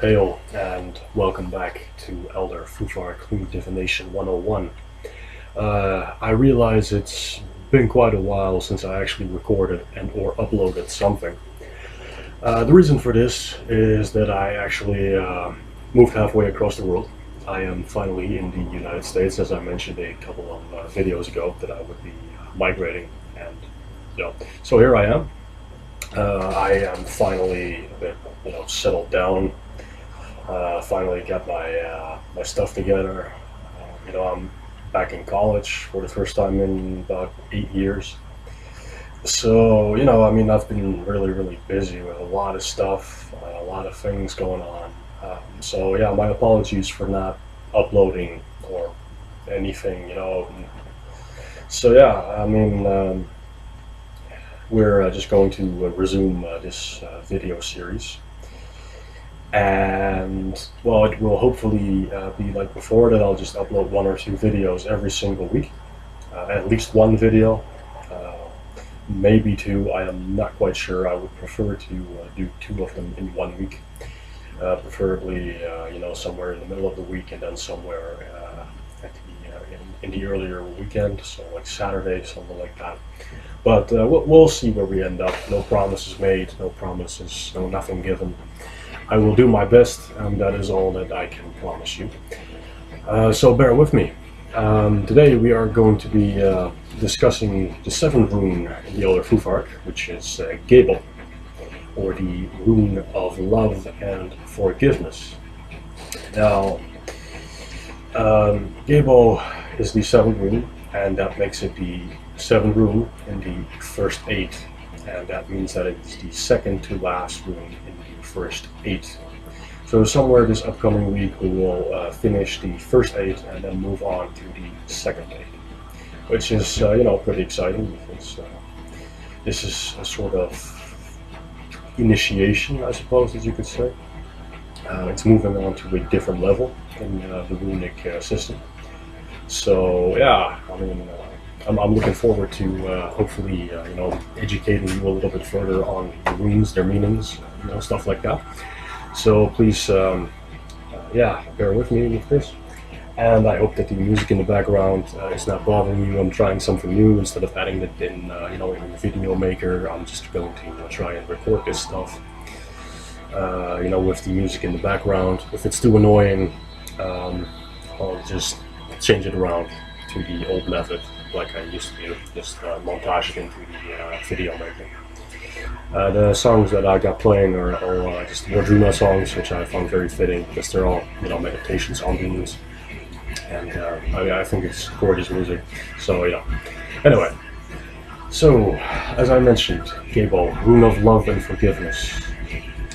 Hail and welcome back to Elder Futhark Divination 101. I realize it's been quite a while since I actually recorded and or uploaded something. The reason for this is that I actually moved halfway across the world. I am finally in the United States, as I mentioned a couple of videos ago that I would be migrating, and so here I am. I am finally a bit, settled down. Finally got my stuff together. I'm back in college for the first time in about 8 years. So, I've been really busy with a lot of stuff, a lot of things going on. So yeah, my apologies for not uploading or anything, So yeah, we're just going to resume this video series. And well, it will hopefully be like before, that I'll just upload 1 or 2 videos every single week, at least 1 video, maybe 2. I am not quite sure. I would prefer to do 2 of them in 1 week, preferably somewhere in the middle of the week, and then somewhere in the earlier weekend, so like Saturday, something like that. But we'll see where we end up. No promises made, no promises, nothing given. I will do my best, and that is all that I can promise you. So bear with me. Today we are going to be discussing the 7th rune in the Elder Futhark, which is Gebo, or the Rune of Love and Forgiveness. Now, Gebo is the 7th rune, and that makes it the 7th rune in the first 8, and that means that it's the second to last rune in the first 8. So somewhere this upcoming week we will finish the first 8 and then move on to the second 8, which is pretty exciting, because this is a sort of initiation, I suppose, as you could say. It's moving on to a different level in the runic system. So yeah, I'm looking forward to hopefully educating you a little bit further on the runes, their meanings, stuff like that. So please, bear with me with this. And I hope that the music in the background is not bothering you. I'm trying something new. Instead of adding it in, in Video Maker, I'm just going to try and record this stuff, with the music in the background. If it's too annoying, I'll just change it around to the old method, like I used to do, just montage it into the Video Maker. The songs that I got playing are all just Rune songs, which I found very fitting, because they're all meditations on runes, and I think it's gorgeous music. So yeah. Anyway, so as I mentioned, Gebo, Rune of Love and Forgiveness.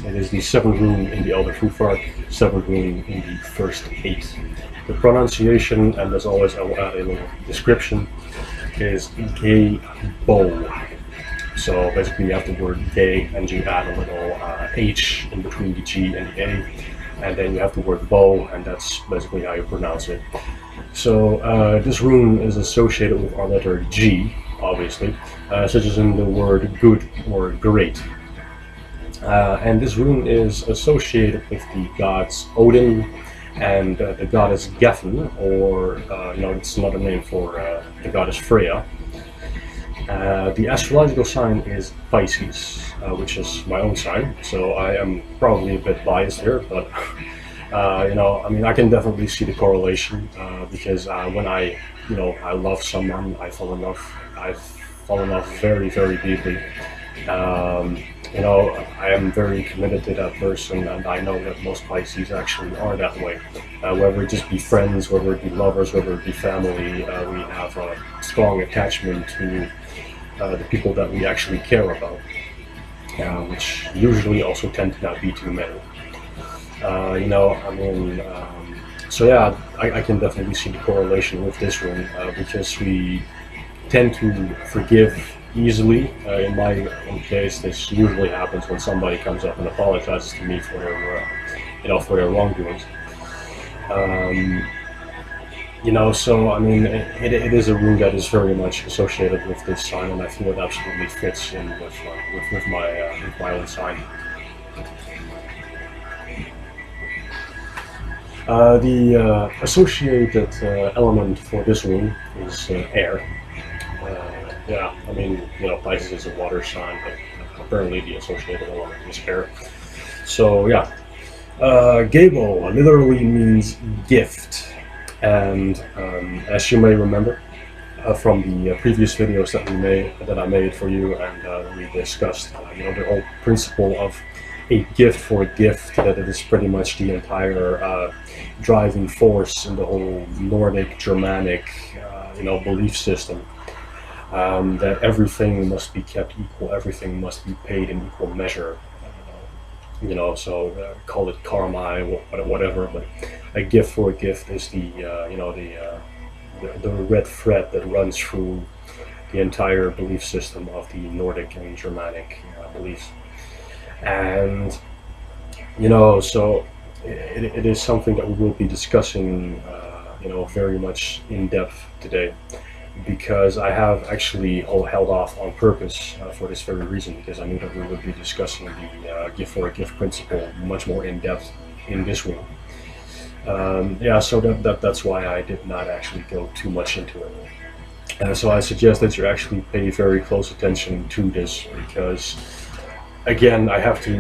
It is the 7th rune in the Elder Futhark, 7th rune in the first 8. The pronunciation, and as always I will add a little description, is Gebo. So basically you have the word G, and you add a little H in between the G and the A, and then you have the word Bo, and that's basically how you pronounce it. So this rune is associated with our letter G, obviously, such as in the word good or great. And this rune is associated with the gods Odin and the goddess Gefn, or it's another name for the goddess Freya. The astrological sign is Pisces, which is my own sign, so I am probably a bit biased here, but I can definitely see the correlation, because when I love someone, I fall in love very deeply. I am very committed to that person, and I know that most Pisces actually are that way. Whether it just be friends, whether it be lovers, whether it be family, we have a strong attachment to the people that we actually care about, which usually also tend to not be too many. So yeah, I can definitely see the correlation with this rune, because we tend to forgive easily. In my own case, this usually happens when somebody comes up and apologizes to me for their wrongdoings. So it is a rune that is very much associated with this sign, and I feel it absolutely fits in with my own sign. The associated element for this rune is air. Yeah, I mean, Pisces is a water sign, but apparently the associated element is air. So yeah, Gebo literally means gift, and as you may remember from the previous videos that I made for you, and we discussed, the whole principle of a gift for a gift, that it is pretty much the entire driving force in the whole Nordic, Germanic, belief system. That everything must be kept equal, everything must be paid in equal measure. So call it karma, whatever. But a gift for a gift is the red thread that runs through the entire belief system of the Nordic and Germanic beliefs. And so it is something that we will be discussing, very much in depth today, because I have actually held off on purpose for this very reason, because I knew that we would be discussing the gift for a gift principle much more in depth in this room. So that's why I did not actually go too much into it. So I suggest that you actually pay very close attention to this, because again, I have to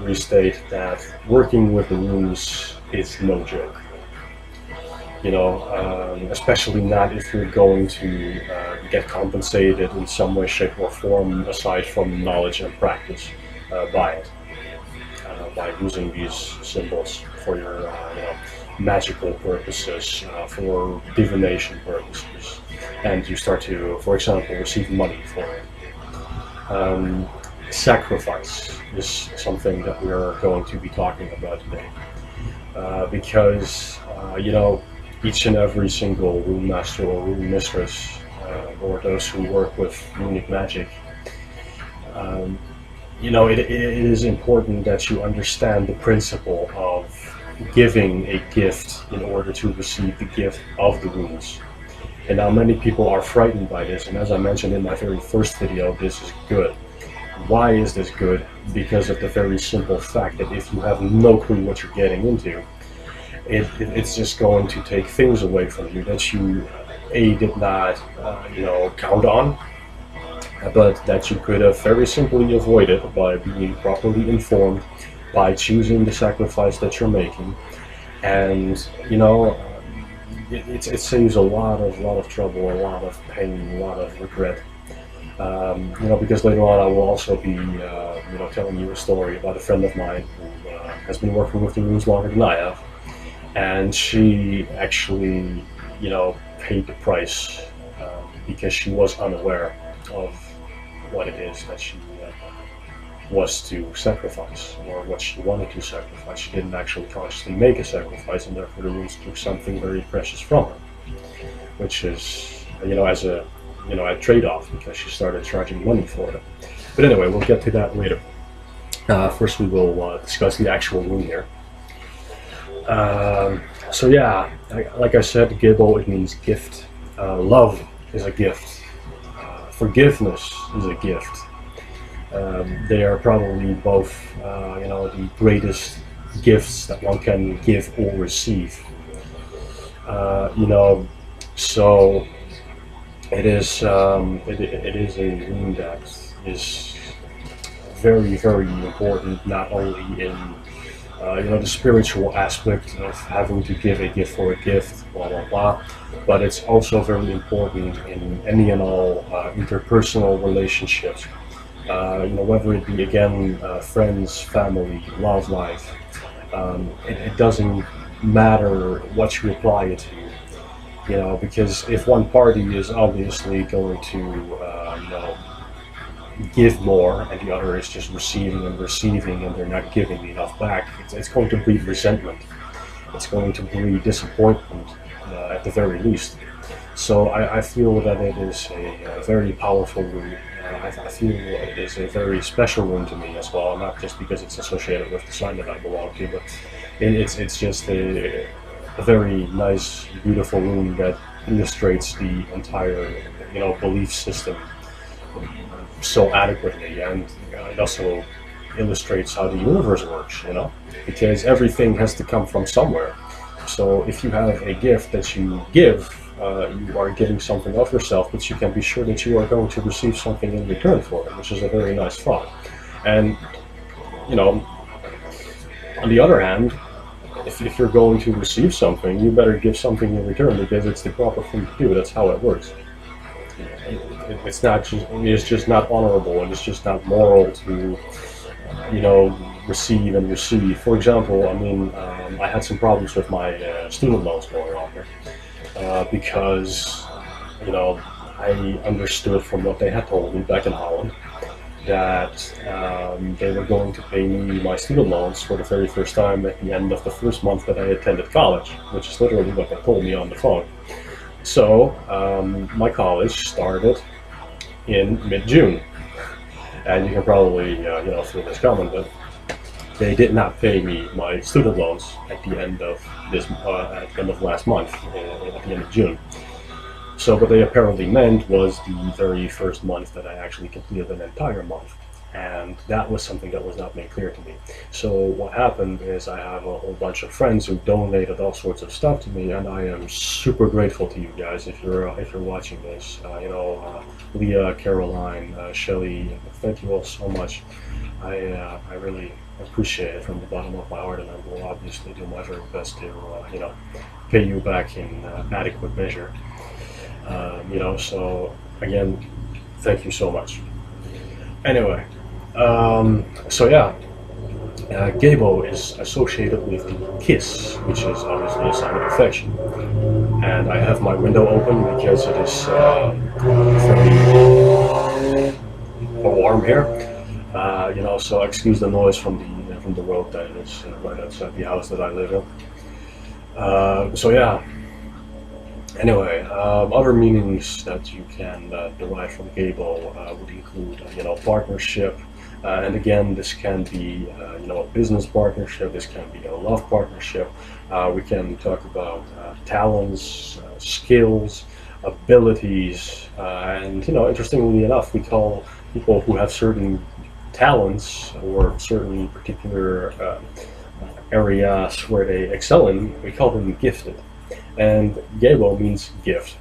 restate that working with the runes is no joke. Especially not if you're going to get compensated in some way, shape, or form aside from knowledge and practice by it, by using these symbols for your magical purposes, for divination purposes, and you start to, for example, receive money for it. Sacrifice is something that we are going to be talking about today, because each and every single rune master or rune mistress, or those who work with runic magic, it is important that you understand the principle of giving a gift in order to receive the gift of the runes. And now many people are frightened by this, and as I mentioned in my very first video, this is good. Why is this good? Because of the very simple fact that if you have no clue what you're getting into, it's just going to take things away from you that you did not count on, but that you could have very simply avoided by being properly informed, by choosing the sacrifice that you're making. And it saves a lot of trouble, a lot of pain, a lot of regret. Because later on I will also be telling you a story about a friend of mine who has been working with the runes longer than I have. And she actually, paid the price because she was unaware of what it is that she was to sacrifice, or what she wanted to sacrifice. She didn't actually consciously make a sacrifice, and therefore the runes took something very precious from her, which is, as a trade-off, because she started charging money for it. But anyway, we'll get to that later. First, we will discuss the actual rune here. So yeah, like I said, Gebo, it means gift. Love is a gift. Forgiveness is a gift. They are probably both, the greatest gifts that one can give or receive. So it is a rune that is very, very important, not only in the spiritual aspect of having to give a gift for a gift, blah blah blah, but it's also very important in any and all interpersonal relationships. Whether it be again friends, family, love life, it doesn't matter what you apply it to, because if one party is obviously going to give more and the other is just receiving and they're not giving enough back, it's going to breed resentment. It's going to breed disappointment at the very least. So I feel that it is a very powerful rune. I feel it is a very special rune to me as well, not just because it's associated with the sign that I belong to, but it's just a very nice, beautiful rune that illustrates the entire belief system so adequately, and it also illustrates how the universe works, you know, because everything has to come from somewhere. So if you have a gift that you give, you are giving something of yourself, but you can be sure that you are going to receive something in return for it, which is a very nice thought. And, you know, on the other hand, if you're going to receive something, you better give something in return, because it's the proper thing to do. That's how it works. It's not just, it's just not honorable, and it's just not moral to, you know, receive and receive. For example, I mean, I had some problems with my student loans going on here, because, you know, I understood from what they had told me back in Holland that they were going to pay me my student loans for the very first time at the end of the first month that I attended college, which is literally what they told me on the phone. So my college started in mid-June, and you can probably you know, feel this coming, but they did not pay me my student loans at the end of this at the end of last month, at the end of June. So what they apparently meant was the very first month that I actually completed an entire month. And that was something that was not made clear to me. So what happened is I have a whole bunch of friends who donated all sorts of stuff to me, and I am super grateful to you guys if you're watching this. You know, Leah, Caroline, Shelly, thank you all so much. I really appreciate it from the bottom of my heart, and I will obviously do my very best to you know, pay you back in adequate measure. You know, so again, thank you so much. Anyway, so yeah, Gebo is associated with the kiss, which is obviously a sign of affection. And I have my window open because it is very warm here. You know, so excuse the noise from the road that is right outside the house that I live in. So yeah. Anyway, other meanings that you can derive from Gebo would include, you know, partnership, and again, this can be, you know, a business partnership. This can be a love partnership. We can talk about talents, skills, abilities, and, you know, interestingly enough, we call people who have certain talents or certain particular areas where they excel in, we call them gifted. And Gebo means gift,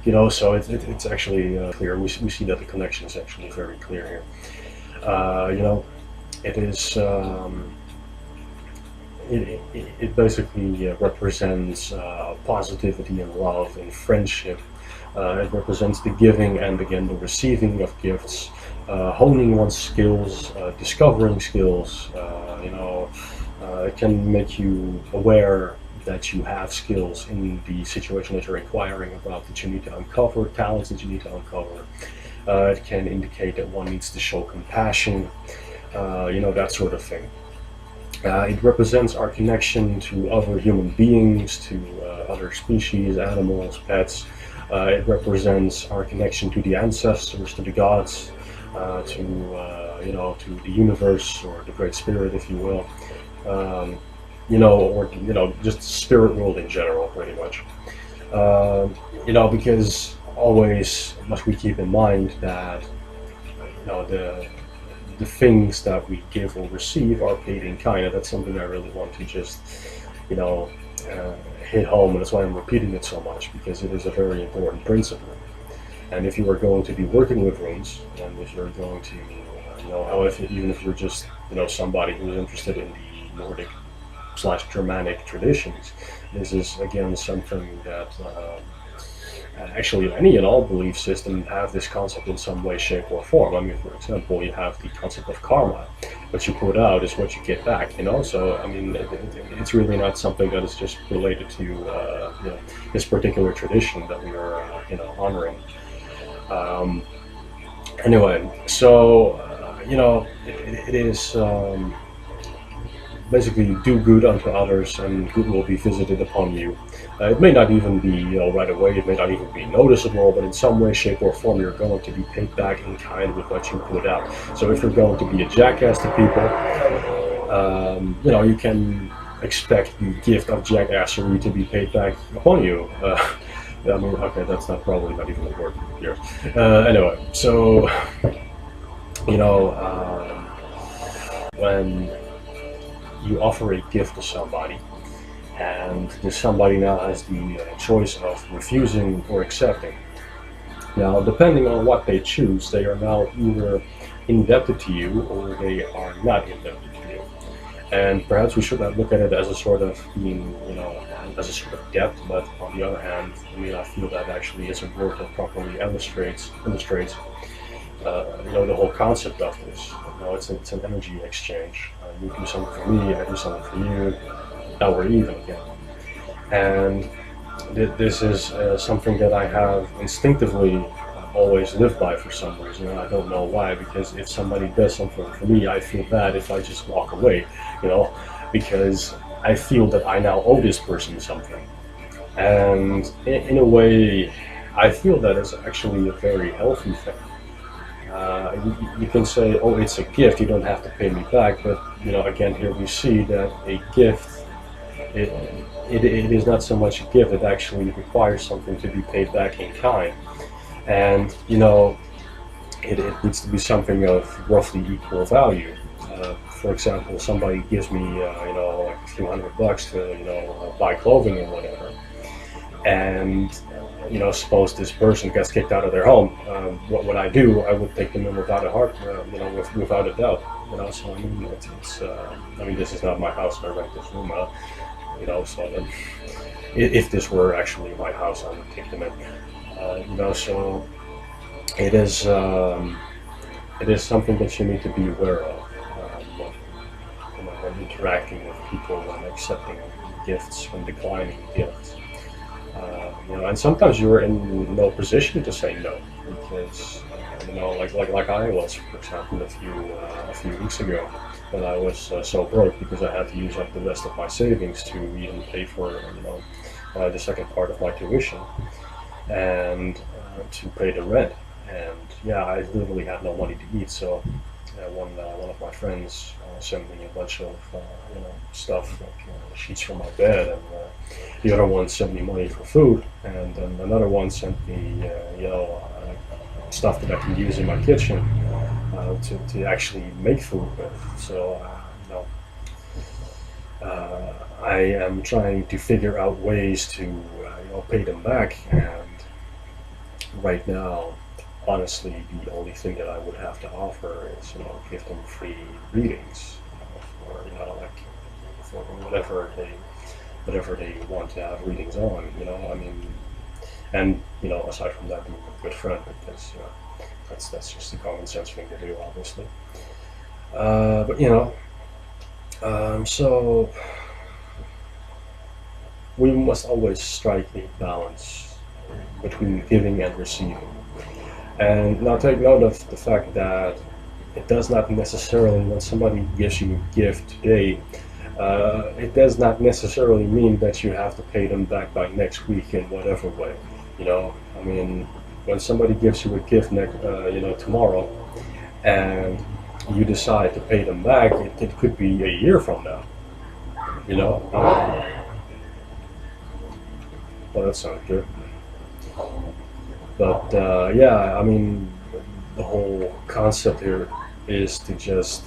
you know, so it's actually clear. We see that the connection is actually very clear here. You know, it is, it basically represents positivity and love and friendship. It represents the giving and again the receiving of gifts, honing one's skills, discovering skills. You know, it can make you aware that you have skills in the situation that you're inquiring about, that you need to uncover, talents that you need to uncover. It can indicate that one needs to show compassion, you know, that sort of thing. It represents our connection to other human beings, to other species, animals, pets. It represents our connection to the ancestors, to the gods, to you know, to the universe, or the Great Spirit, if you will. You know, or, you know, just the spirit world in general, pretty much. You know, because always must we keep in mind that, you know, the things that we give or receive are paid in kind, and that's something I really want to just, you know, hit home, and that's why I'm repeating it so much, because it is a very important principle. And if you are going to be working with runes, and if you're going to, you know, even if you're just, you know, somebody who's interested in the Nordic / Germanic traditions, this is again something that actually any and all belief systems have this concept in some way, shape, or form. I mean, for example, you have the concept of karma. What you put out is what you get back, you know. So I mean, it's really not something that is just related to you know, this particular tradition that we are you know, honoring. Anyway, so you know, it is. Basically, do good unto others, and good will be visited upon you. It may not even be, you know, right away. It may not even be noticeable, but in some way, shape, or form, you're going to be paid back in kind with what you put out. So if you're going to be a jackass to people, you know, you can expect the gift of jackassery to be paid back upon you. I mean, okay, that's probably not even a word here. Anyway, so you know. when you offer a gift to somebody, and this somebody now has the choice of refusing or accepting. Now, depending on what they choose, they are now either indebted to you or they are not indebted to you. And perhaps we should not look at it as a sort of being, as a sort of debt, but on the other hand, I feel that actually is a word that properly illustrates the whole concept of this. It's an energy exchange. You do something for me, I do something for you. Now we're even again. And this is something that I have instinctively always lived by for some reason. I don't know why, because if somebody does something for me, I feel bad if I just walk away, because I feel that I now owe this person something. And in a way, I feel that is actually a very healthy thing. You can say, oh, it's a gift, you don't have to pay me back, but again, here we see that a gift, it is not so much a gift, it actually requires something to be paid back in kind. And it needs to be something of roughly equal value. For example, somebody gives me like a few $100 to buy clothing or whatever, and suppose this person gets kicked out of their home, what would I do? I would take them in without a heart, without a doubt. So this is not my house. I rent this room out. So then, if this were actually my house, I would take them in. So it is something that you need to be aware of when interacting with people, when accepting gifts, when declining gifts. And sometimes you're in no position to say no, because like I was, for example, a few weeks ago, when I was so broke because I had to use up the rest of my savings to even pay for the second part of my tuition and to pay the rent. And I literally had no money to eat. So one of my friends sent me a bunch of stuff, like sheets for my bed, and the other one sent me money for food, and then another one sent me stuff that I can use in my kitchen to actually make food with. So I am trying to figure out ways to pay them back, and right now, honestly, the only thing that I would have to offer is, give them free readings, for whatever they want to have readings on, and aside from that, being a good friend, because that's just the common sense thing to do, obviously. So we must always strike a balance between giving and receiving. And now take note of the fact that it does not necessarily, when somebody gives you a gift today, it does not necessarily mean that you have to pay them back by next week in whatever way. When somebody gives you a gift tomorrow, and you decide to pay them back, it could be a year from now. Well, that sounds good. But the whole concept here is to just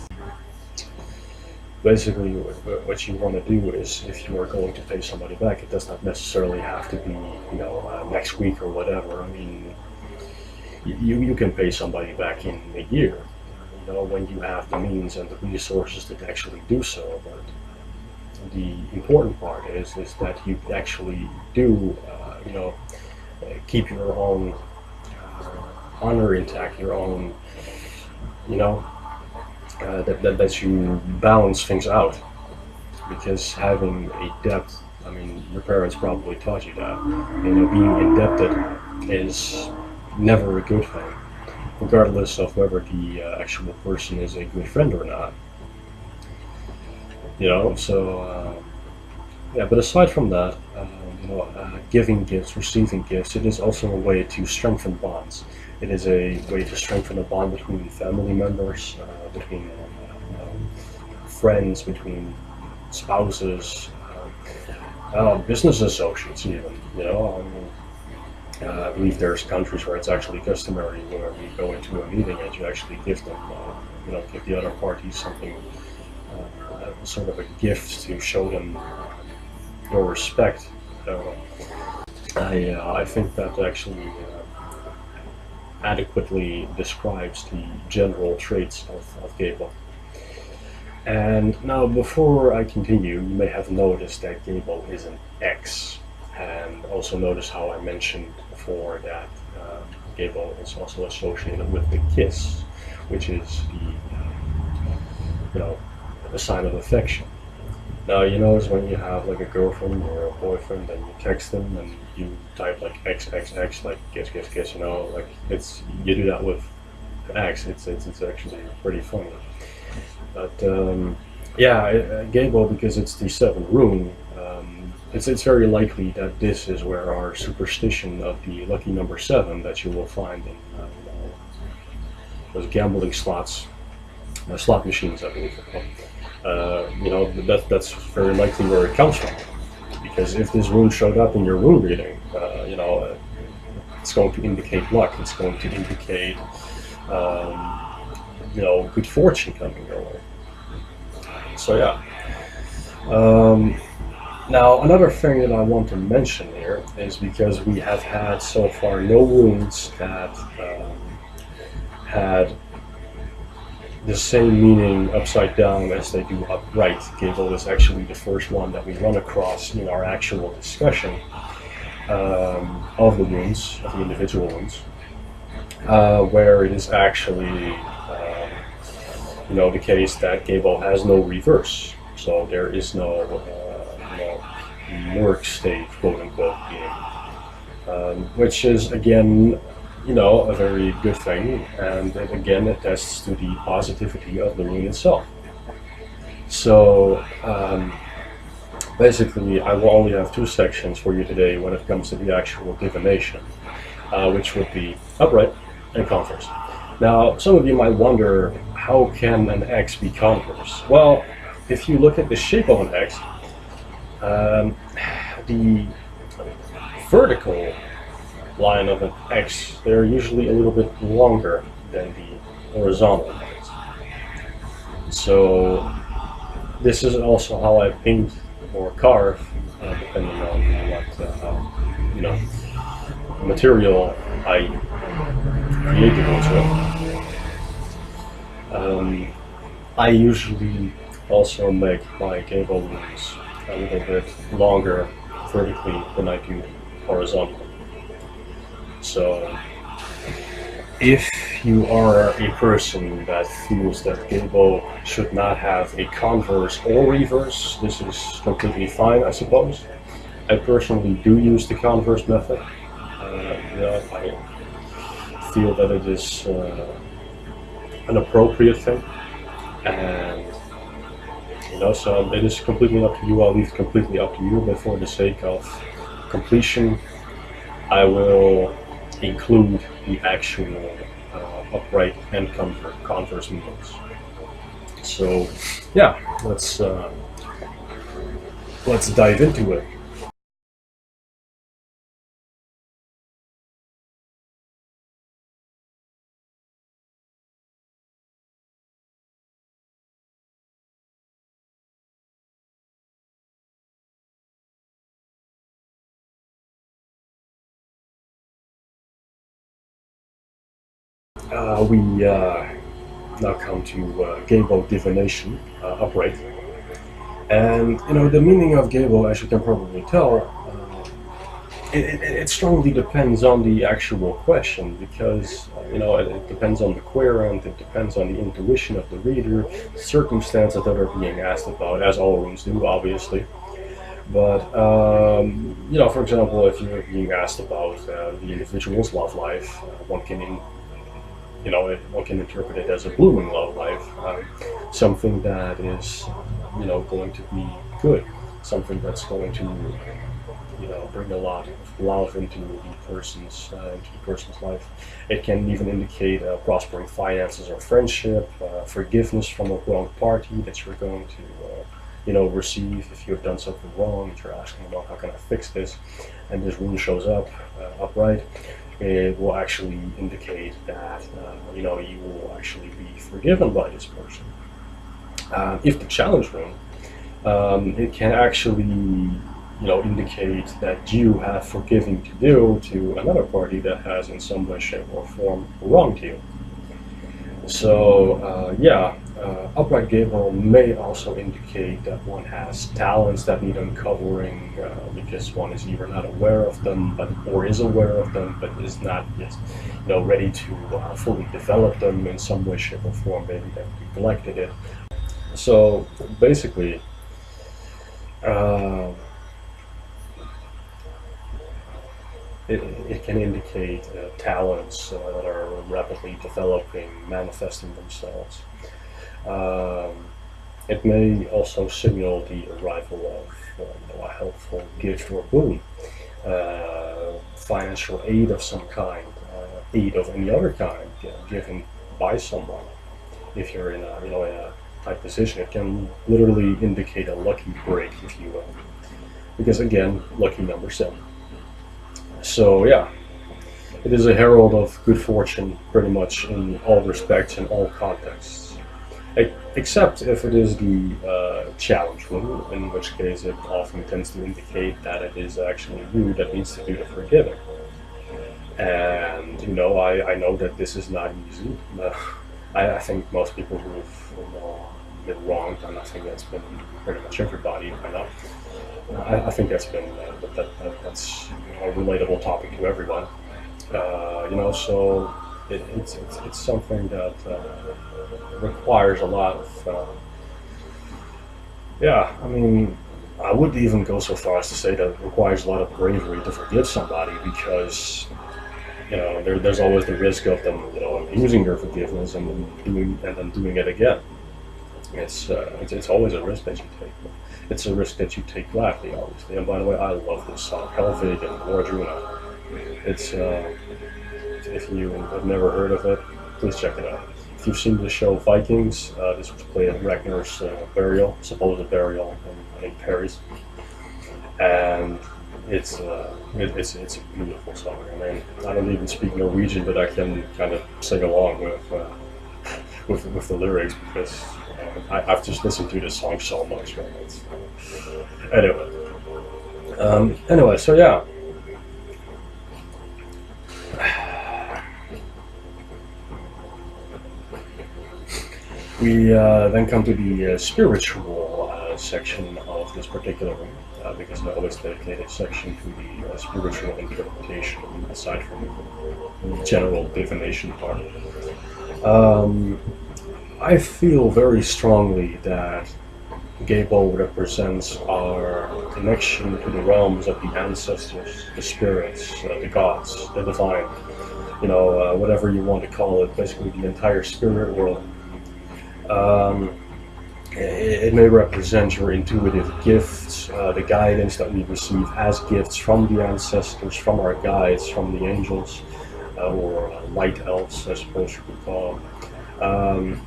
basically what you want to do is, if you are going to pay somebody back, it does not necessarily have to be next week or whatever. You can pay somebody back in a year, when you have the means and the resources to actually do so. But the important part is that you actually do keep your own honor intact, your own that you balance things out, because having a debt, your parents probably taught you that, being indebted is never a good thing, regardless of whether the actual person is a good friend or not. But aside from that, giving gifts, receiving gifts, it is also a way to strengthen bonds. It is a way to strengthen a bond between family members, between friends, between spouses, business associates even, I believe there's countries where it's actually customary where you go into a meeting and you actually give them, give the other party something sort of a gift to show them your respect. So I think that actually adequately describes the general traits of Gebo. And now, before I continue, you may have noticed that Gebo is an X, and also notice how I mentioned before that Gebo is also associated with the kiss, which is a sign of affection. Now, you notice when you have like a girlfriend or a boyfriend and you text them and you type like XXX, like kiss kiss kiss, like you do that with X. It's actually pretty funny. But Gebo, because it's the 7th rune, it's very likely that this is where our superstition of the lucky number 7 that you will find in those gambling slots, slot machines, I believe they're called. That's very likely where it comes from. Because if this rune showed up in your rune reading, it's going to indicate luck. It's going to indicate good fortune coming your way. So yeah. Now another thing that I want to mention here is because we have had so far no runes that had the same meaning upside down as they do upright. Gebo is actually the first one that we run across in our actual discussion of the runes, of the individual runes, where it is actually the case that Gebo has no reverse, so there is no work state, quote unquote, being, which is again a very good thing, and it again attests to the positivity of the rune itself. So basically I will only have 2 sections for you today when it comes to the actual divination, which would be upright and converse. Now, some of you might wonder, how can an X be converse? Well, if you look at the shape of an X, the vertical line of an X, they're usually a little bit longer than the horizontal lines. So this is also how I paint or carve, depending on what material I create the runes with. I usually also make my Gebo runes a little bit longer vertically than I do horizontally. So if you are a person that feels that Gebo should not have a converse or reverse, this is completely fine, I suppose. I personally do use the converse method. I feel that it is an appropriate thing, and so it is completely up to you. I'll leave it completely up to you, but for the sake of completion, I will include the actual upright and converse meanings. So yeah, let's dive into it. We now come to Gebo Divination, upright. And the meaning of Gebo, as you can probably tell, it strongly depends on the actual question, because it depends on the querent, it depends on the intuition of the reader, circumstances that are being asked about, as all runes do, obviously. But for example, if you're being asked about the individual's love life, one can interpret it as a blooming love life, something that is going to be good, something that's going to bring a lot of love into the person's life. It can even indicate prospering finances or friendship, forgiveness from a wrong party that you're going to receive if you have done something wrong. If you're asking about how can I fix this, and this rune shows up upright, it will actually indicate that you will actually be forgiven by this person. If the challenge rune, it can actually, indicate that you have forgiving to do to another party that has in some way, shape, or form wronged you. So, upright Gebo may also indicate that one has talents that need uncovering because one is either not aware of them, or is aware of them, but is not yet, ready to fully develop them in some way, shape, or form. Maybe they've neglected it. So basically, it can indicate talents that are rapidly developing, manifesting themselves. It may also signal the arrival of a helpful gift or boon, financial aid of some kind, aid of any other kind, given by someone. If you're in a type position, it can literally indicate a lucky break, if you will. Because again, lucky number 7. So yeah, it is a herald of good fortune, pretty much in all respects, in all contexts. Except if it is the challenge rune, in which case it often tends to indicate that it is actually you that needs to do the forgiving. And I know that this is not easy. I think most people who've been wronged, and I think that's been pretty much everybody by now. I think that's been that's a relatable topic to everyone. So it's something that requires a lot of. I would even go so far as to say that it requires a lot of bravery to forgive somebody, because there's always the risk of them abusing your forgiveness and then doing it again. It's always a risk that you take. It's a risk that you take gladly, obviously. And by the way, I love this song, Helvig and Lord Rune. It's if you have never heard of it, please check it out. If you've seen the show Vikings, this was played at Ragnar's supposed burial in Paris, and it's a beautiful song. I mean, I don't even speak Norwegian, but I can kind of sing along with the lyrics, because I've just listened to this song so much. Right? Anyway, so yeah. We then come to the spiritual section of this particular one, because I always dedicate a section to the spiritual interpretation, aside from the general divination part. I feel very strongly that Gebo represents our connection to the realms of the ancestors, the spirits, the gods, the divine, whatever you want to call it, basically the entire spirit world. It may represent your intuitive gifts, the guidance that we receive as gifts from the ancestors, from our guides, from the angels, or light elves, I suppose you could call them.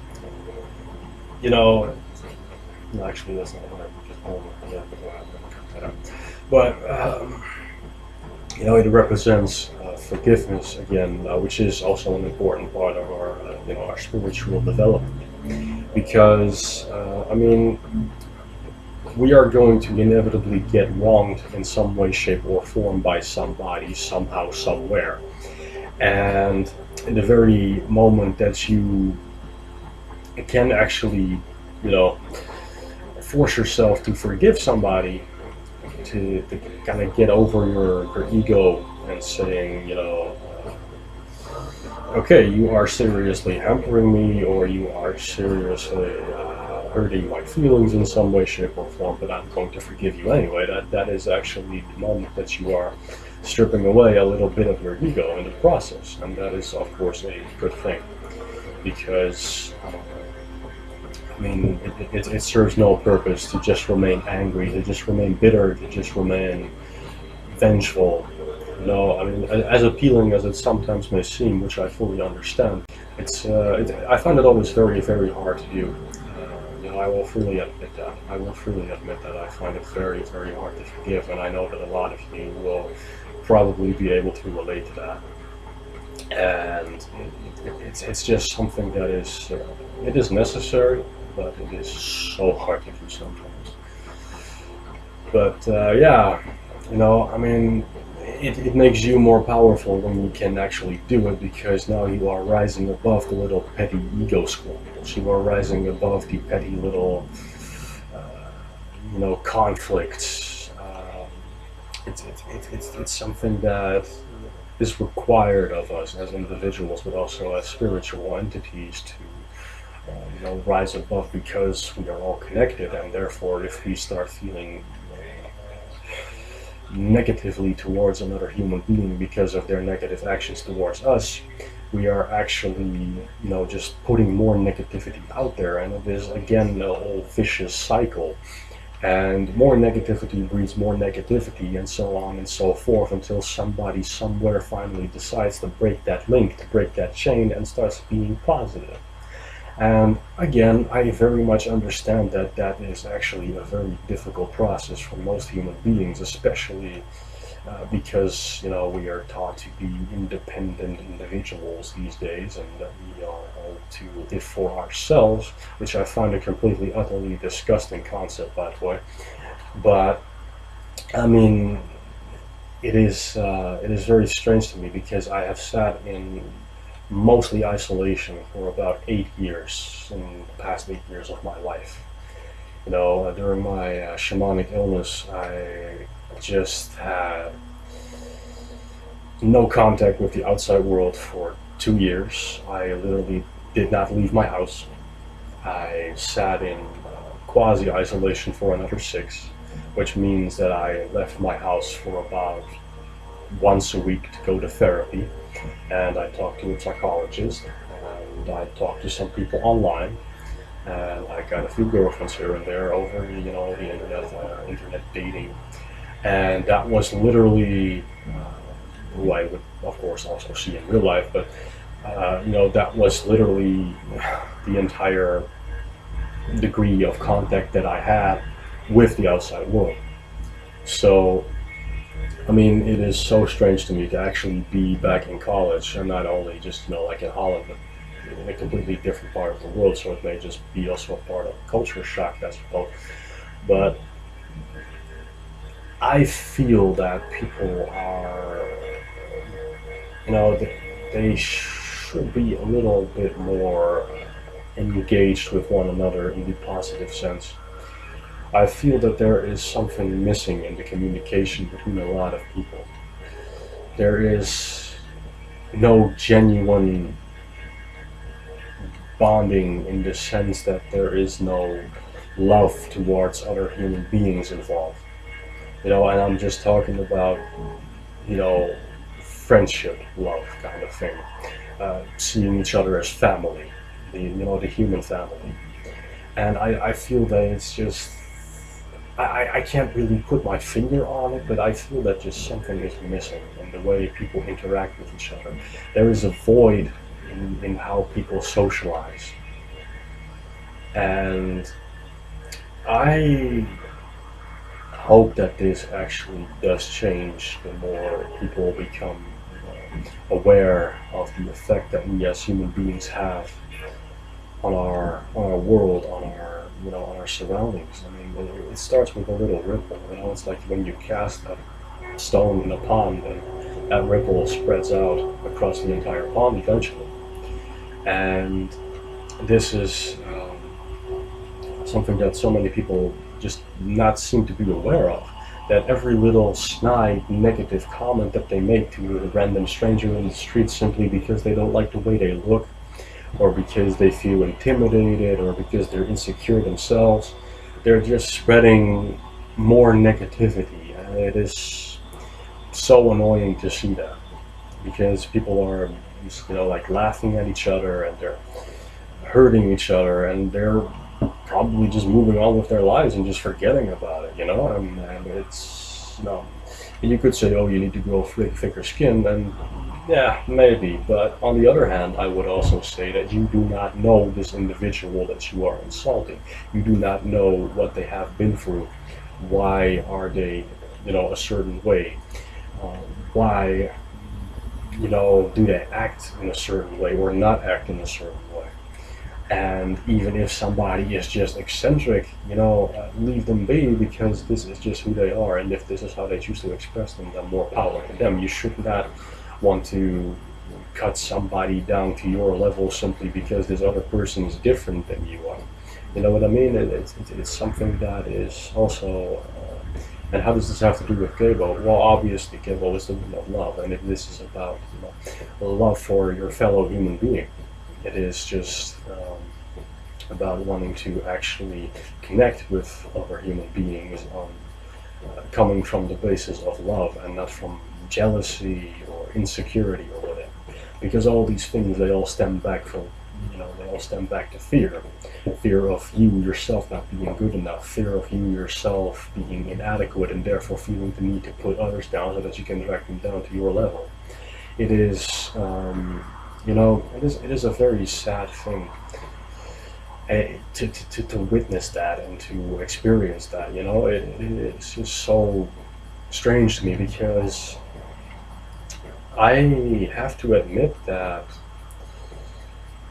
Actually, that's not what I just told you. But it represents forgiveness again, which is also an important part of our spiritual development. Because we are going to inevitably get wronged in some way, shape, or form by somebody, somehow, somewhere. And in the very moment that you can actually, force yourself to forgive somebody, to kind of get over your ego and saying, okay, you are seriously hampering me, or you are seriously hurting my feelings in some way, shape, or form, but I'm going to forgive you anyway. That is actually the moment that you are stripping away a little bit of your ego in the process, and that is, of course, a good thing, because it serves no purpose to just remain angry, to just remain bitter, to just remain vengeful. As appealing as it sometimes may seem, which I fully understand, I find it always very, very hard to do. I will freely admit that. I find it very, very hard to forgive, and I know that a lot of you will probably be able to relate to that. And it's just something that is necessary, but it is so hard to do sometimes. But yeah, you know, I mean, it makes you more powerful when you can actually do it, because now you are rising above the little petty ego squabbles. You are rising above the petty little, you know, conflicts. It's something that is required of us as individuals, but also as spiritual entities to, you know, rise above, because we are all connected, and therefore, if we start feeling negatively towards another human being because of their negative actions towards us, we are actually, you know, just putting more negativity out there, and it is again a whole vicious cycle. And more negativity breeds more negativity, and so on and so forth, until somebody somewhere finally decides to break that link, to break that chain, and starts being positive. And again, I very much understand that that is actually a very difficult process for most human beings, especially because, you know, we are taught to be independent individuals these days, and that we are all to live for ourselves, which I find a completely, utterly disgusting concept, by the way. But I mean, it is very strange to me, because I have sat in mostly isolation for about 8 years, in the past 8 years of my life. You know, during my shamanic illness, I just had no contact with the outside world for 2 years. I literally did not leave my house. I sat in quasi-isolation for another 6, which means that I left my house for about once a week to go to therapy, and I talked to a psychologist, and I talked to some people online, and I got a few girlfriends here and there over, you know, the internet dating, and that was literally who I would, of course, also see in real life, but you know, that was literally the entire degree of contact that I had with the outside world. So I mean, it is so strange to me to actually be back in college, and not only just, you know, like in Holland, but in a completely different part of the world. So it may just be also a part of culture shock, I suppose. But I feel that people are, you know, they should be a little bit more engaged with one another in the positive sense. I feel that there is something missing in the communication between a lot of people. There is no genuine bonding, in the sense that there is no love towards other human beings involved. You know, and I'm just talking about, you know, friendship, love kind of thing. Seeing each other as family, you know, the human family. And I feel that it's just, I can't really put my finger on it, but I feel that just something is missing in the way people interact with each other. There is a void in how people socialize. And I hope that this actually does change the more people become aware of the effect that we as human beings have on our world, on our, you know, on our surroundings. I mean, it starts with a little ripple. You know, it's like when you cast a stone in a pond, and that ripple spreads out across the entire pond eventually. And this is something that so many people just not seem to be aware of. That every little snide negative comment that they make to a random stranger in the street, simply because they don't like the way they look, or because they feel intimidated, or because they're insecure themselves, they're just spreading more negativity. And it is so annoying to see that, because people are, you know, like laughing at each other, and they're hurting each other, and they're probably just moving on with their lives and just forgetting about it, you know. And it's, you know, you could say, oh, you need to grow thicker skin, and yeah, maybe. But on the other hand, I would also say that you do not know this individual that you are insulting. You do not know what they have been through. Why are they, you know, a certain way? Why, you know, do they act in a certain way or not act in a certain way? And even if somebody is just eccentric, leave them be, because this is just who they are, and if this is how they choose to express them, then more power to them. You should not want to cut somebody down to your level simply because this other person is different than you are. You know what I mean? It's something that is also. And how does this have to do with Gebo? Well, obviously, Gebo is the one of love, and if this is about love for your fellow human being, it is just about wanting to actually connect with other human beings on coming from the basis of love and not from jealousy or insecurity or whatever. Because all these things, they all stem back from, they all stem back to fear. Fear of you yourself not being good enough, fear of you yourself being inadequate and therefore feeling the need to put others down so that you can drag them down to your level. It is, it is a very sad thing to witness that and to experience that. It's just so strange to me, because I have to admit that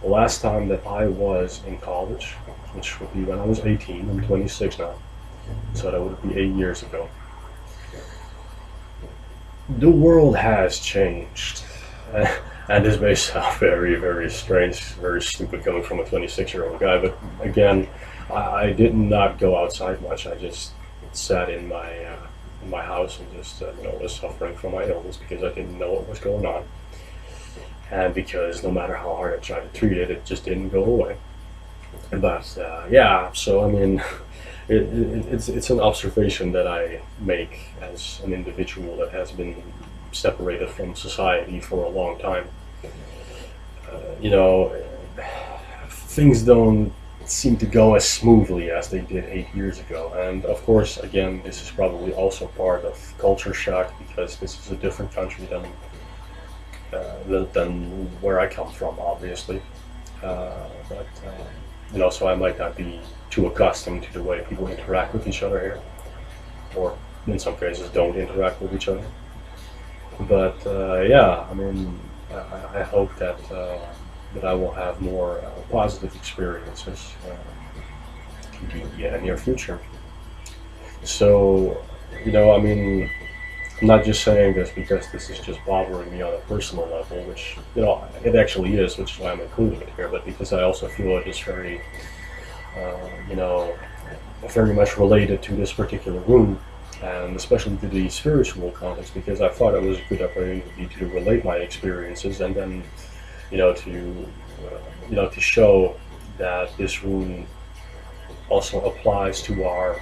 the last time that I was in college, which would be when I was 18, I'm 26 now, so that would be 8 years ago, the world has changed. And this may sound very, very strange, very stupid coming from a 26-year-old guy, but again, I did not go outside much. I just sat in my house and just was suffering from my illness because I didn't know what was going on, and because no matter how hard I tried to treat it, it just didn't go away. But so I mean, it's an observation that I make as an individual that has been separated from society for a long time. Things don't seem to go as smoothly as they did 8 years ago, and of course, again, this is probably also part of culture shock, because this is a different country than where I come from, obviously. So I might not be too accustomed to the way people interact with each other here, or in some cases don't interact with each other. But I mean, I hope that I will have more positive experiences in the near future. So, I mean, I'm not just saying this because this is just bothering me on a personal level, which, it actually is, which is why I'm including it here, but because I also feel it is very, very much related to this particular room, and especially to the spiritual context, because I thought it was a good opportunity to relate my experiences, and then, to show that this rune also applies to our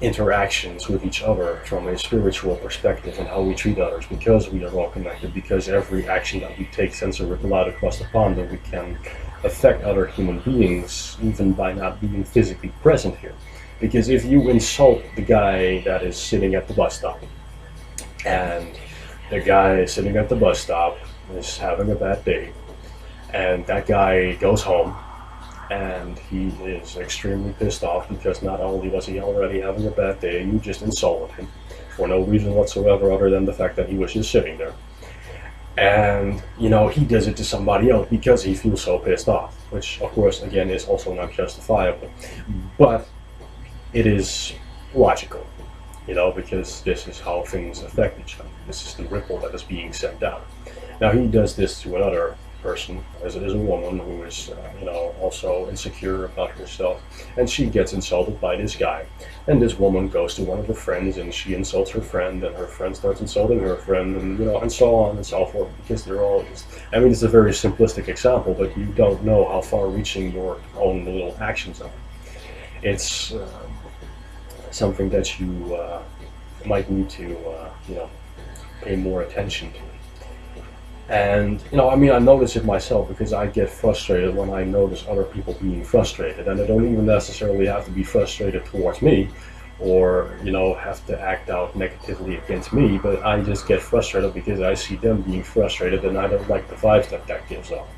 interactions with each other from a spiritual perspective, and how we treat others, because we are all connected, because every action that we take sends a ripple out across the pond, and we can affect other human beings even by not being physically present here. Because if you insult the guy that is sitting at the bus stop, and the guy sitting at the bus stop is having a bad day, and that guy goes home and he is extremely pissed off because not only was he already having a bad day, you just insulted him for no reason whatsoever other than the fact that he was just sitting there. And, he does it to somebody else because he feels so pissed off, which, of course, again, is also not justifiable. But it is logical, because this is how things affect each other. This is the ripple that is being sent out. Now, he does this to another person, as it is a woman who is, also insecure about herself, and she gets insulted by this guy. And this woman goes to one of her friends, and she insults her friend, and her friend starts insulting her friend, and and so on and so forth, because they're all just, I mean, it's a very simplistic example, but you don't know how far-reaching your own little actions are. It's something that you might need to, pay more attention to. And, I notice it myself, because I get frustrated when I notice other people being frustrated, and they don't even necessarily have to be frustrated towards me, or, have to act out negatively against me, but I just get frustrated because I see them being frustrated, and I don't like the vibes that gives off.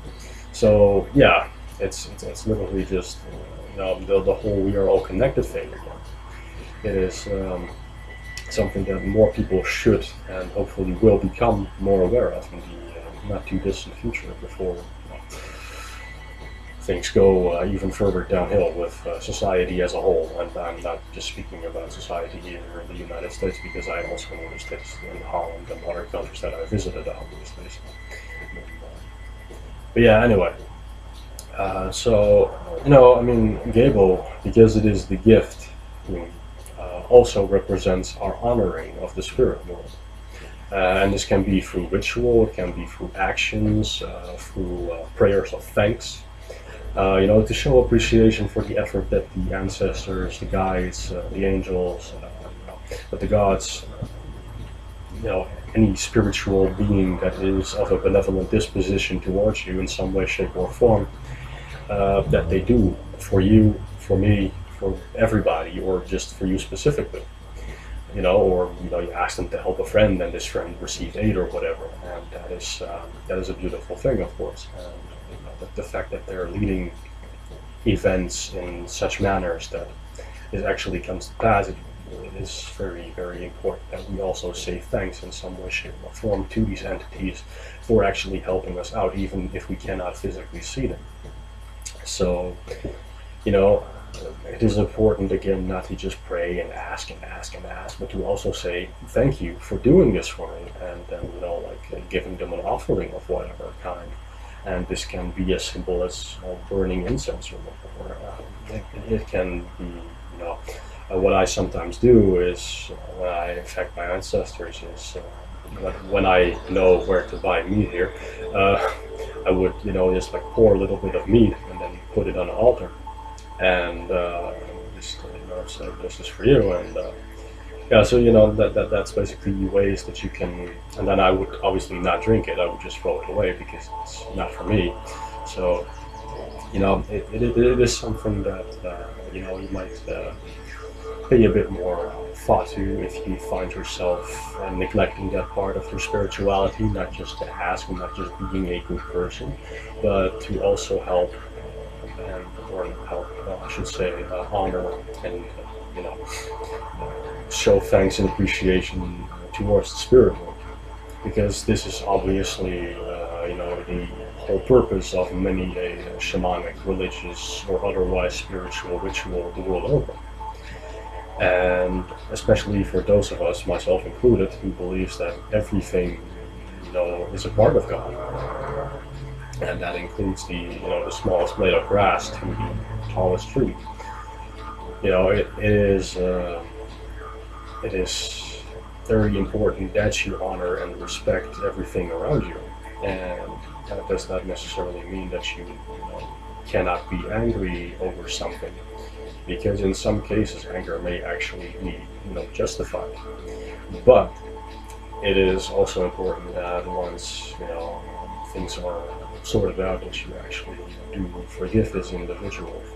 So, yeah, it's literally just, the whole we are all connected thing again. It is something that more people should and hopefully will become more aware of in the not too distant future, before things go even further downhill with society as a whole. And I'm not just speaking about society here in the United States, because I also noticed it in Holland and other countries that I visited, obviously. But yeah, anyway. So, I mean, Gebo, because it is the gift, also represents our honoring of the spirit world. And this can be through ritual, it can be through actions, through prayers of thanks. To show appreciation for the effort that the ancestors, the guides, the angels, but the gods, any spiritual being that is of a benevolent disposition towards you in some way, shape, or form, that they do for you, for me, for everybody, or just for you specifically. Or you ask them to help a friend, and this friend received aid or whatever, and that is a beautiful thing, of course. And the fact that they're leading events in such manners that it actually comes to pass, it is very, very important that we also say thanks in some way, shape, or form to these entities for actually helping us out, even if we cannot physically see them. So, it is important, again, not to just pray and ask and ask and ask, but to also say thank you for doing this for me, and then giving them an offering of whatever kind. And this can be as simple as burning incense, or it can be, what I sometimes do is, when I thank my ancestors, is when I know where to buy meat here, I would, just pour a little bit of meat and then put it on an altar, and just, say, this is for you, and so that's basically ways that you can. And then I would obviously not drink it. I would just throw it away because it's not for me. So it is something that you might pay a bit more thought to if you find yourself neglecting that part of your spirituality, not just to ask and not just being a good person, but to also help I should say, honor and show thanks and appreciation towards the spirit world, because this is obviously the whole purpose of many a shamanic, religious, or otherwise spiritual ritual the world over. And especially for those of us, myself included, who believes that everything is a part of God, and that includes the smallest blade of grass to the tallest tree. It is very important that you honor and respect everything around you, and that does not necessarily mean that you cannot be angry over something, because in some cases anger may actually be justified. But it is also important that once things are sorted out, that you actually do forgive this individual for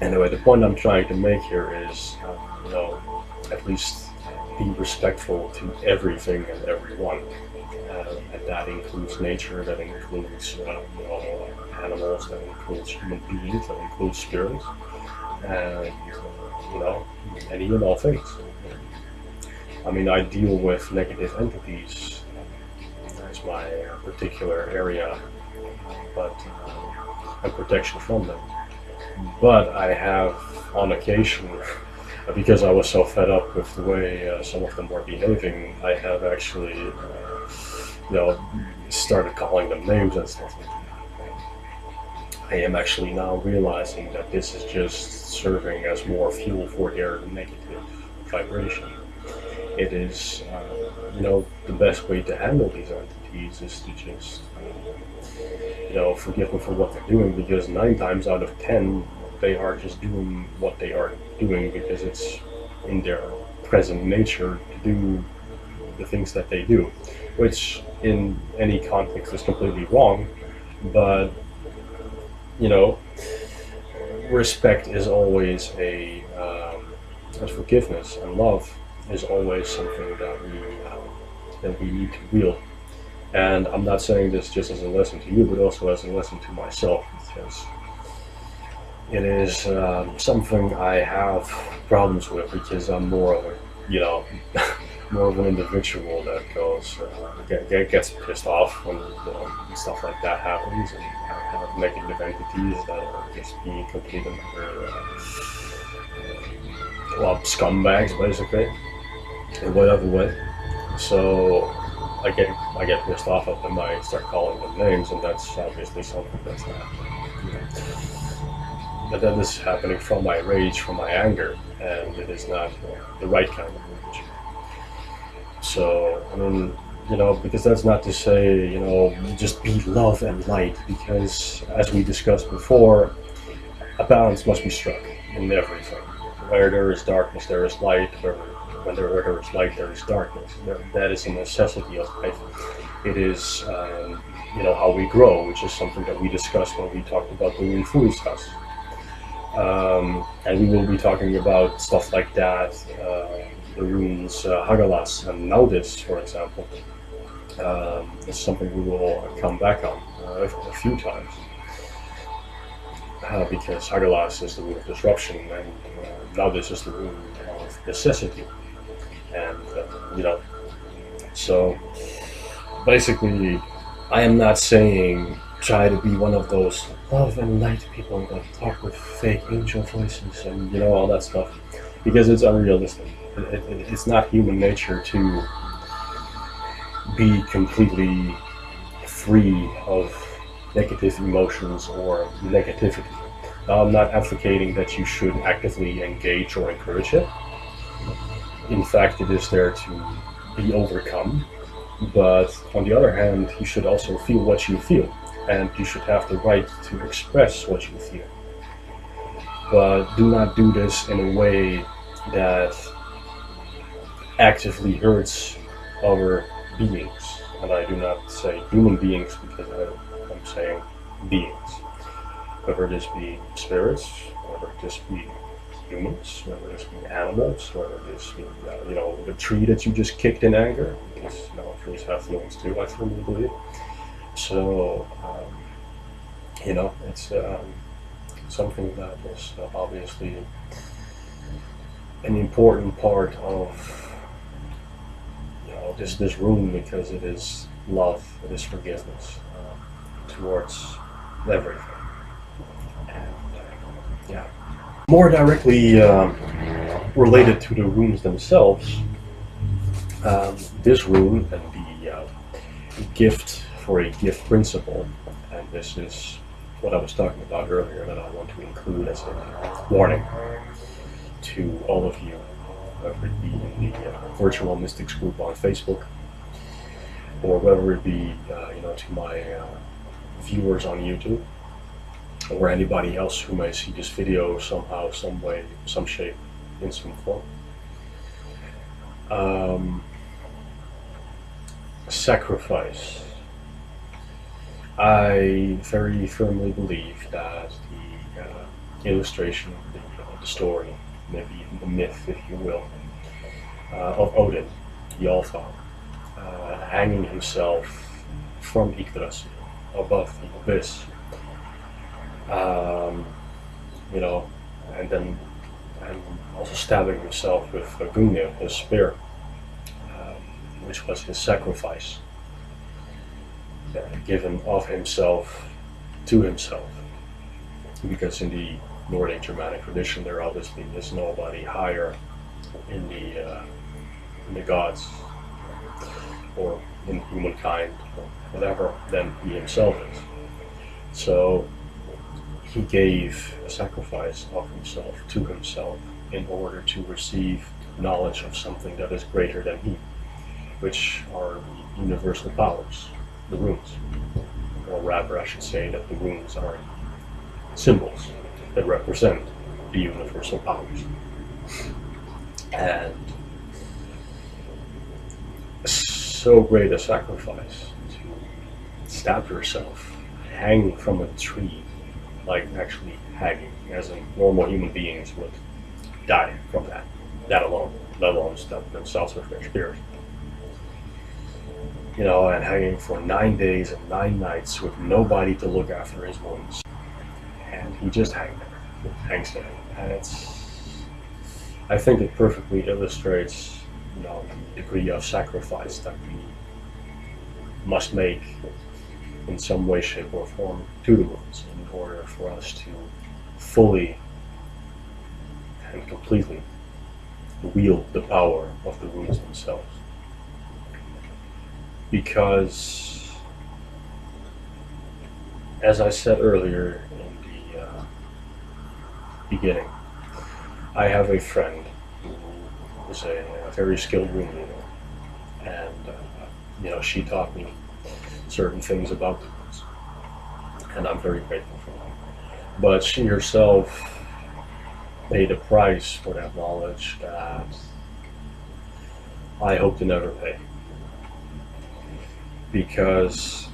Anyway, the point I'm trying to make here is, at least be respectful to everything and everyone, and that includes nature, that includes animals, that includes human beings, that includes spirits, and any and all things. I mean, I deal with negative entities. That's my particular area, but and protection from them. But I have, on occasion, because I was so fed up with the way some of them were behaving, I have actually, started calling them names and stuff like that. I am actually now realizing that this is just serving as more fuel for their negative vibration. It is, the best way to handle these entities is to just, forgive them for what they're doing, because 9 times out of 10, they are just doing what they are doing because it's in their present nature to do the things that they do, which in any context is completely wrong, but, respect is always as forgiveness and love is always something that we need to wield. And I'm not saying this just as a lesson to you, but also as a lesson to myself, because it is something I have problems with, because I'm more of a, more of an individual that goes gets pissed off when stuff like that happens, and have negative entities that are just being completely well, scumbags basically in whatever way. So I get pissed off at them. I start calling them names, and that's obviously something that's not. But that is happening from my rage, from my anger, and it is not the right kind of rage. So, I mean, because that's not to say, just be love and light, because as we discussed before, a balance must be struck in everything. Where there is darkness, there is light. Where there is light, there is darkness. That is a necessity of life. It is, how we grow, which is something that we discussed when we talked about the Rune house. And we will be talking about stuff like that, the runes Hagalas and Naudis, for example. It's something we will come back on a few times. Because Hagalas is the rune of disruption, and Naudis is the rune of necessity. And, so basically, I am not saying try to be one of those love and light people that talk with fake angel voices and all that stuff, because it's unrealistic. It's not human nature to be completely free of negative emotions or negativity. Now, I'm not advocating that you should actively engage or encourage it. In fact, it is there to be overcome. But on the other hand, you should also feel what you feel, and you should have the right to express what you feel. But do not do this in a way that actively hurts other beings. And I do not say human beings, because I'm saying beings. Whether this be spirits, whether this be humans, whether this be animals, whether this be, the tree that you just kicked in anger, because, trees have feelings too, I firmly believe. So, it's something that is obviously an important part of, this rune, because it is love, it is forgiveness towards everything. And, more directly related to the runes themselves, this rune and the gift for a gift principle, and this is what I was talking about earlier that I want to include as a warning to all of you, whether it be in the Virtual Mystics group on Facebook, or whether it be to my viewers on YouTube, or anybody else who may see this video somehow, some way, some shape, in some form. Sacrifice. I very firmly believe that the illustration, the story, maybe even the myth, if you will, of Odin, the All-Father, hanging himself from Yggdrasil, above the abyss, and also stabbing himself with Rune, his spear, which was his sacrifice, given of himself to himself. Because in the Nordic Germanic tradition, there obviously is nobody higher in the gods or in humankind or whatever than he himself is. So he gave a sacrifice of himself to himself in order to receive knowledge of something that is greater than he, which are the universal powers, the runes. Or rather, I should say that the runes are symbols that represent the universal powers. And so great a sacrifice to stab yourself, hang from a tree, like actually hanging, as in normal human beings would die from that alone, let alone stab themselves with their spears. And hanging for 9 days and 9 nights with nobody to look after his wounds. And he just hangs there. And I think it perfectly illustrates the degree of sacrifice that we must make in some way, shape, or form to the runes in order for us to fully and completely wield the power of the runes themselves. Because, as I said earlier in the beginning, I have a friend who is a very skilled rune reader, and she taught me certain things about the runes, and I'm very grateful for that. But she herself paid a price for that knowledge that I hope to never pay, because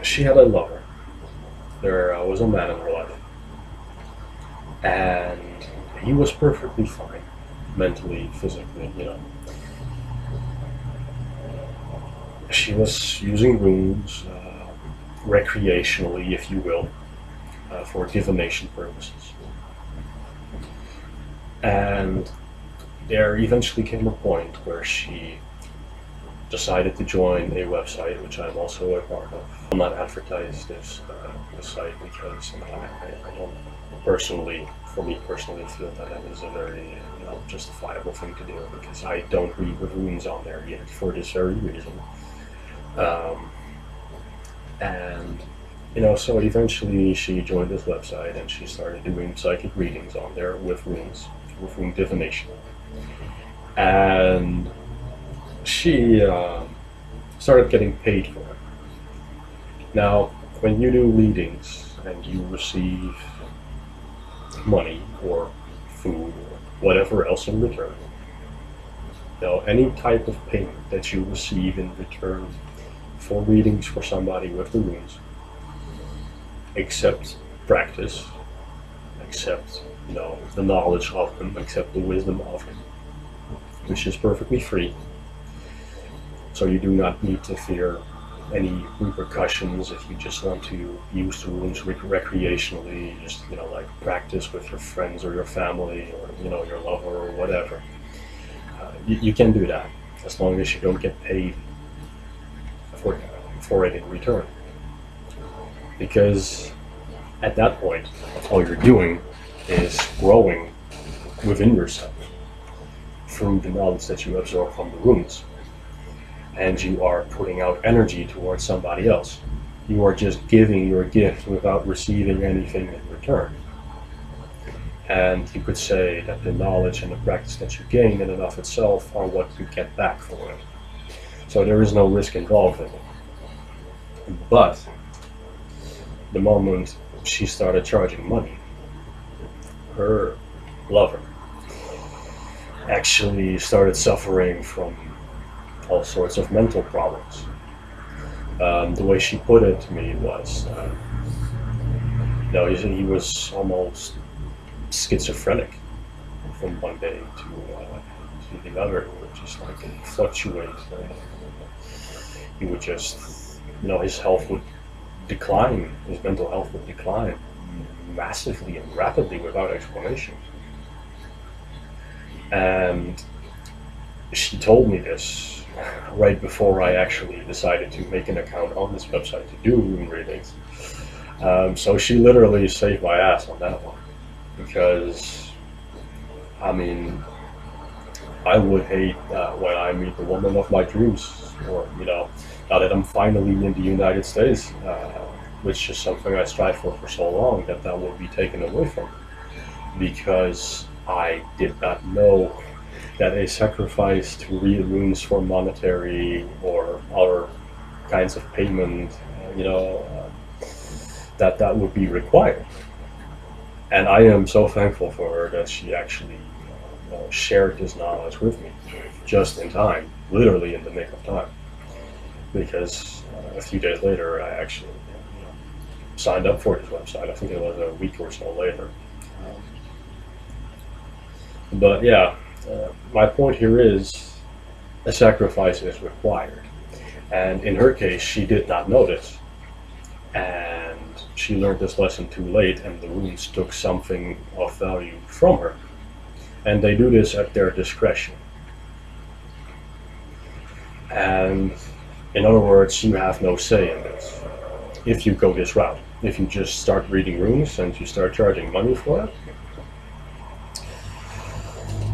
she had a lover. There was a man in her life, and he was perfectly fine, mentally, physically, She was using runes recreationally, if you will, for divination purposes. And there eventually came a point where she decided to join a website, which I'm also a part of. I'll not advertise this site because I don't personally, for me personally, feel that is a very justifiable thing to do, because I don't read the runes on there yet for this very reason. So eventually she joined this website and she started doing psychic readings on there with runes, with rune divination. And she started getting paid for it. Now, when you do readings and you receive money or food or whatever else in return, any type of payment that you receive in return for readings for somebody with the runes, except practice, except the knowledge of them, except the wisdom of them, which is perfectly free. So you do not need to fear any repercussions if you just want to use the runes recreationally, just like practice with your friends or your family or your lover or whatever. You can do that as long as you don't get paid for it in return. Because at that point, all you're doing is growing within yourself through the knowledge that you absorb from the runes. And you are putting out energy towards somebody else. You are just giving your gift without receiving anything in return. And you could say that the knowledge and the practice that you gain in and of itself are what you get back for it. So there is no risk involved in it. But the moment she started charging money, her lover actually started suffering from all sorts of mental problems. The way she put it to me was, he was almost schizophrenic from one day to the other. It would just fluctuate. He would just, his health would decline, his mental health would decline massively and rapidly without explanation. And she told me this right before I actually decided to make an account on this website to do rune readings. So she literally saved my ass on that one, because I would hate when I meet the woman of my dreams, or now that I'm finally in the United States, which is something I strive for so long, that will be taken away from me, because I did not know that a sacrifice to read runes for monetary or other kinds of payment, that would be required. And I am so thankful for her that she actually shared this knowledge with me just in time, literally in the nick of time. Because a few days later, I actually signed up for this website. I think it was a week or so later. But yeah, my point here is a sacrifice is required. And in her case, she did not know this. And she learned this lesson too late, and the runes took something of value from her. And they do this at their discretion. And in other words, you have no say in this. If you go this route, if you just start reading runes and you start charging money for it,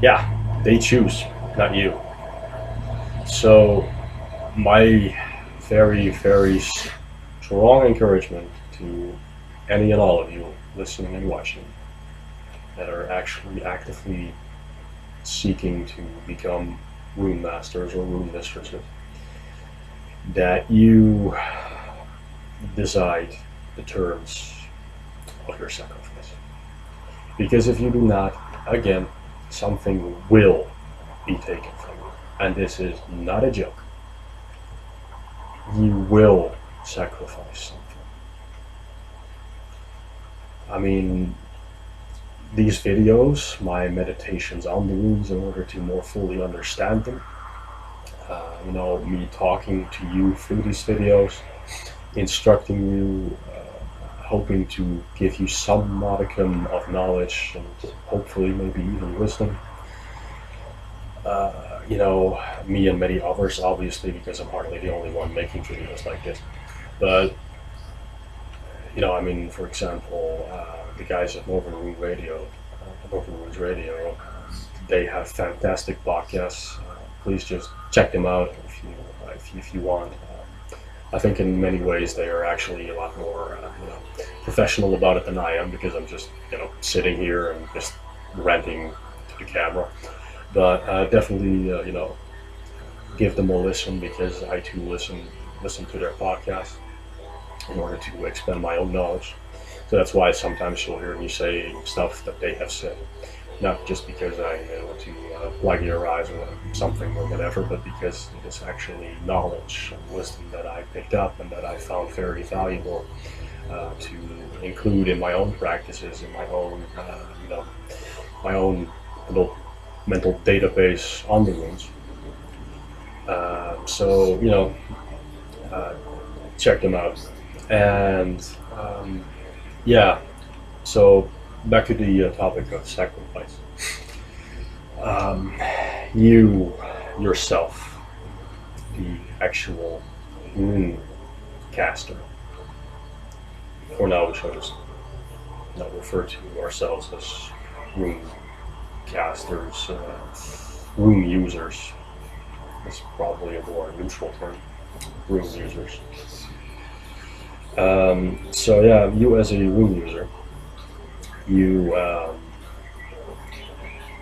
yeah, they choose, not you. So my very, very strong encouragement to any and all of you listening and watching that are actually actively seeking to become rune masters or rune mistresses, that you decide the terms of your sacrifice. Because if you do not, again, something will be taken from you. And this is not a joke. You will sacrifice something. I mean, these videos, my meditations on the runes in order to more fully understand them, you know, me talking to you through these videos, instructing you, hoping to give you some modicum of knowledge and hopefully maybe even wisdom. You know, me and many others, obviously, because I'm hardly the only one making videos like this. But, you know, I mean, for example, the guys at Northern Runes Radio, they have fantastic podcasts. Please just check them out if you want. I think in many ways they are actually a lot more you know, professional about it than I am, because I'm just, you know, sitting here and just ranting to the camera. But definitely, you know, give them a listen, because I too listen to their podcasts in order to expand my own knowledge. So that's why sometimes you'll hear me say stuff that they have said, not just because I want to plagiarize or something or whatever, but because it is actually knowledge and wisdom that I picked up and that I found very valuable to include in my own practices, in my own, you know, my own little mental database on the runes. So, you know, check them out. And yeah, so back to the topic of sacrifice. You yourself, the actual rune caster, for now we shall just not refer to ourselves as rune casters, rune users. It's probably a more neutral term, rune users. So yeah, you as a rune user, you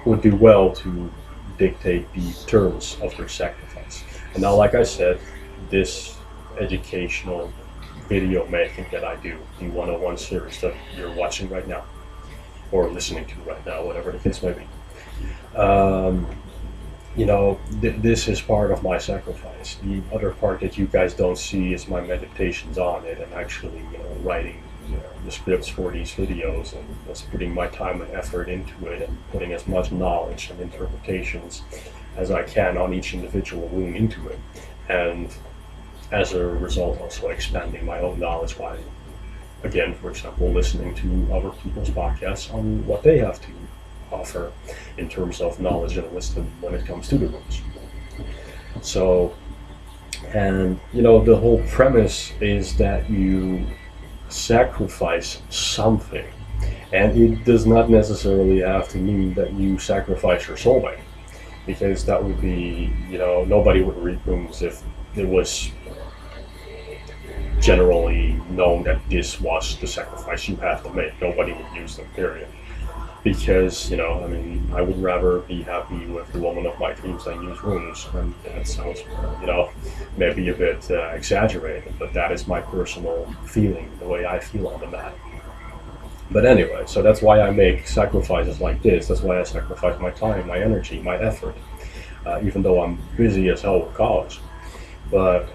would do well to dictate the terms of your sacrifice. And now, like I said, this educational video making that I do, the 101 series that you're watching right now, or listening to right now, whatever the case may be, you know, this is part of my sacrifice. The other part that you guys don't see is my meditations on it, and actually, you know, writing, you know, the scripts for these videos, and just putting my time and effort into it, and putting as much knowledge and interpretations as I can on each individual rune into it, and as a result also expanding my own knowledge by, again, for example, listening to other people's podcasts on what they have to offer in terms of knowledge and wisdom when it comes to the runes. So, and you know, the whole premise is that you sacrifice something, and it does not necessarily have to mean that you sacrifice your soulmate, because that would be, you know, nobody would read runes if it was generally known that this was the sacrifice you have to make. Nobody would use them, period. Because, you know, I mean, I would rather be happy with the woman of my dreams than use runes. And that sounds, you know, maybe a bit exaggerated, but that is my personal feeling, the way I feel on the matter. But anyway, so that's why I make sacrifices like this. That's why I sacrifice my time, my energy, my effort, even though I'm busy as hell with college. But,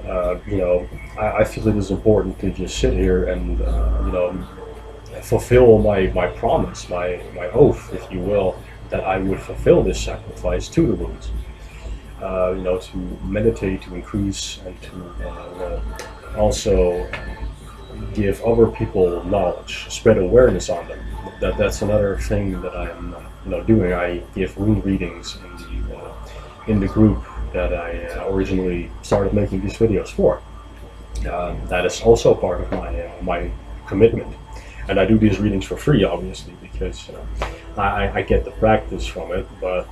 you know, I feel it is important to just sit here and, you know, fulfill my promise, my oath, if you will, that I would fulfill this sacrifice to the runes. You know, to meditate, to increase, and to also give other people knowledge, spread awareness on them. That's another thing that I'm, you know, doing. I give rune readings in the group that I originally started making these videos for. That is also part of my commitment. And I do these readings for free, obviously, because I get the practice from it, but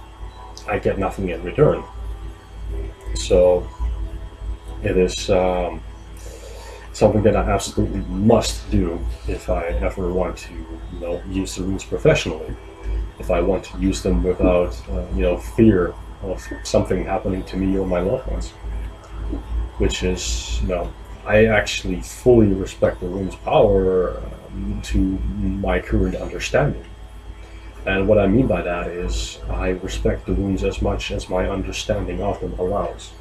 I get nothing in return. So it is something that I absolutely must do if I ever want to, use the runes professionally. If I want to use them without, fear of something happening to me or my loved ones, which is, I actually fully respect the rune's power to my current understanding. And what I mean by that is I respect the runes as much as my understanding of them allows.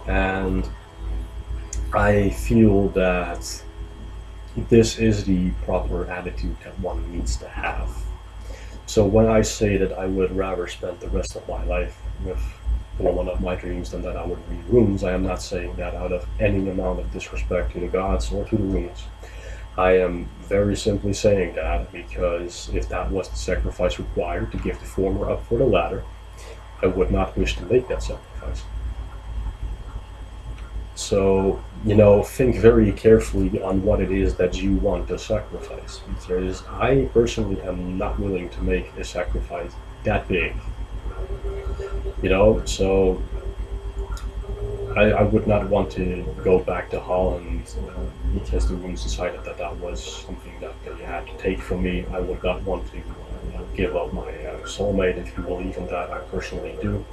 And I feel that this is the proper attitude that one needs to have. So when I say that I would rather spend the rest of my life with the woman of my dreams than that I would read runes, I am not saying that out of any amount of disrespect to the gods or to the runes. I am very simply saying that because if that was the sacrifice required to give the former up for the latter, I would not wish to make that sacrifice. So, think very carefully on what it is that you want to sacrifice, because I personally am not willing to make a sacrifice that big. So I would not want to go back to Holland because the runes decided that that was something that they had to take from me. I would not want to give up my soulmate, if you believe in that. I personally do.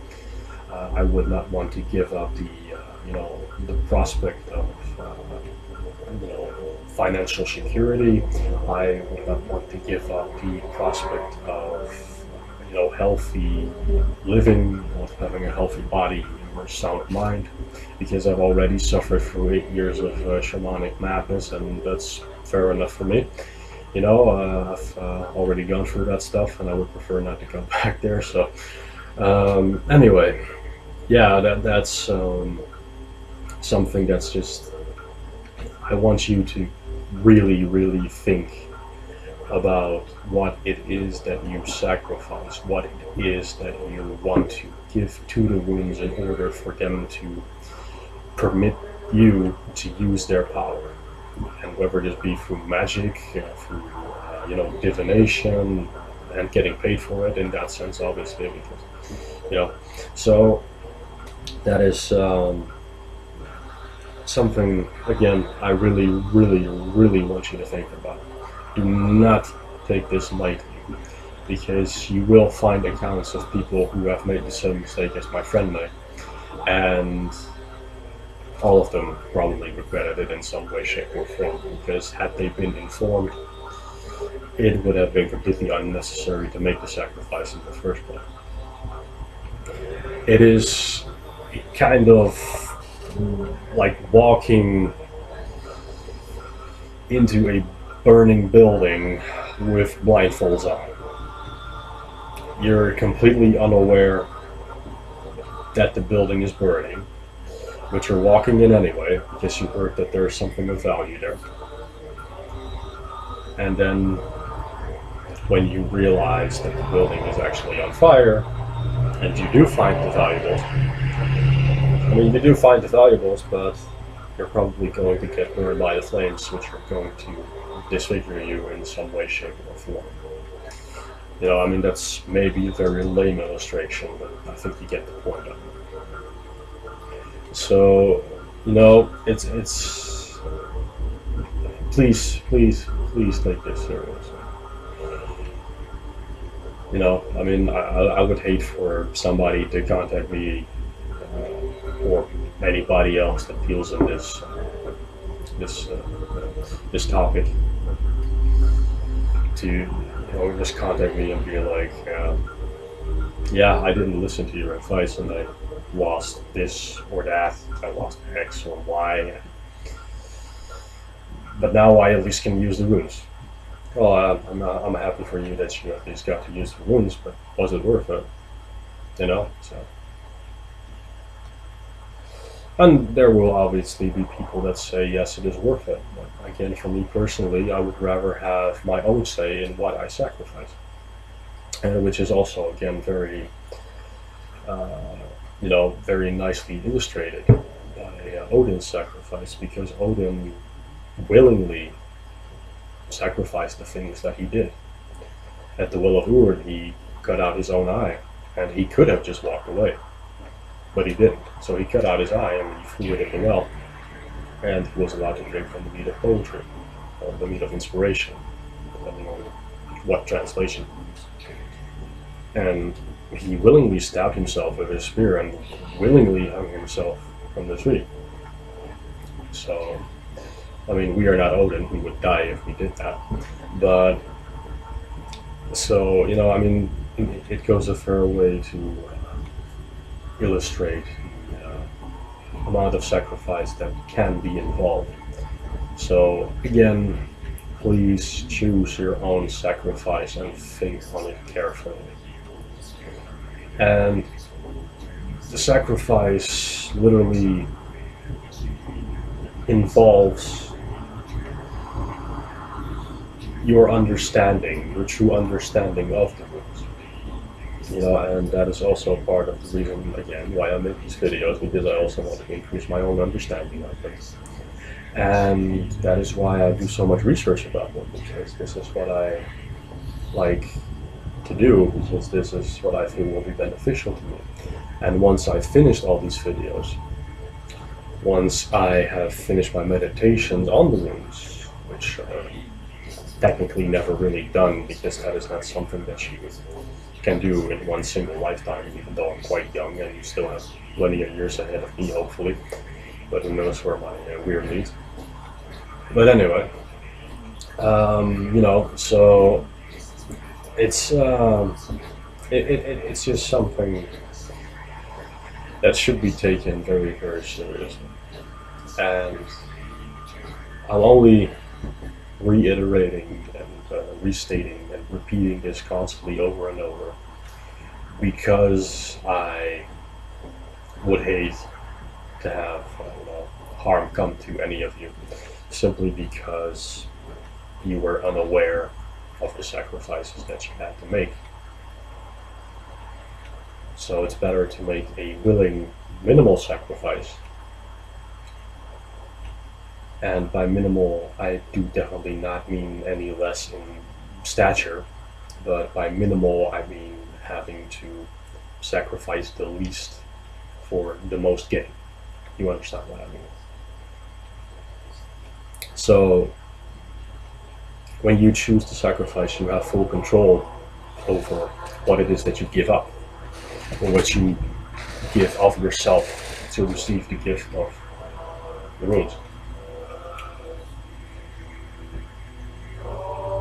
I would not want to give up the prospect of financial security. I would not want to give up the prospect of healthy living, of having a healthy body or sound mind, because I've already suffered through 8 years of shamanic madness, and that's fair enough for me. I've already gone through that stuff, and I would prefer not to come back there. So anyway, yeah, that's something that's just, I want you to really, really think about what it is that you sacrifice, what it is that you want to give to the runes in order for them to permit you to use their power. And whether this be through magic, through divination, and getting paid for it in that sense, obviously, because so that is something, again, I really, really, really want you to think about. Do not take this lightly, because you will find accounts of people who have made the same mistake as my friend made, and all of them probably regretted it in some way, shape, or form, because had they been informed, it would have been completely unnecessary to make the sacrifice in the first place. It is kind of like walking into a burning building with blindfolds on. You're completely unaware that the building is burning, but you're walking in anyway because you heard that there's something of value there. And then when you realize that the building is actually on fire, and you do find the valuables, you do find the valuables, but you're probably going to get burned by the flames, which are going to disfigure you in some way, shape, or form. That's maybe a very lame illustration, but I think you get the point of it. So, it's please take this seriously. I would hate for somebody to contact me or anybody else that deals in this topic to just contact me and be like, yeah, I didn't listen to your advice and I lost this or that, I lost X or Y, but now I at least can use the runes. Well, I'm happy for you that you at least got to use the runes, but was it worth it? So. And there will obviously be people that say, yes, it is worth it. But again, for me personally, I would rather have my own say in what I sacrifice. Which is also, again, very you know, very nicely illustrated by Odin's sacrifice, because Odin willingly sacrificed the things that he did. At the will of Urd, he cut out his own eye, and he could have just walked away, but he didn't. So he cut out his eye and he threw it in the well, and he was allowed to drink from the mead of poetry, or the mead of inspiration, depending on what translation you use. And he willingly stabbed himself with his spear and willingly hung himself from the tree. So, I mean, we are not Odin, we would die if we did that. But, so, you know, I mean, it goes a fair way to illustrate the amount of sacrifice that can be involved. So, again, please choose your own sacrifice and think on it carefully. And the sacrifice literally involves your understanding, your true understanding of the rules. You know, and that is also part of the reason, again, why I make these videos, because I also want to increase my own understanding of them. And that is why I do so much research about them, because this is what I like to do, because this is what I feel will be beneficial to me. And once I've finished all these videos, once I have finished my meditations on the runes, which are technically never really done, because that is not something that you can do in one single lifetime, even though I'm quite young and you still have plenty of years ahead of me, hopefully. But who knows where my weird leads. But anyway, you know, so it's it's just something that should be taken very, very seriously. And I'm only reiterating and restating and repeating this constantly over and over because I would hate to have harm come to any of you, simply because you were unaware of the sacrifices that you had to make. So it's better to make a willing, minimal sacrifice. And by minimal, I do definitely not mean any less in stature, but by minimal, I mean having to sacrifice the least for the most gain. You understand what I mean? So, when you choose to sacrifice, you have full control over what it is that you give up, or what you give of yourself to receive the gift of the runes.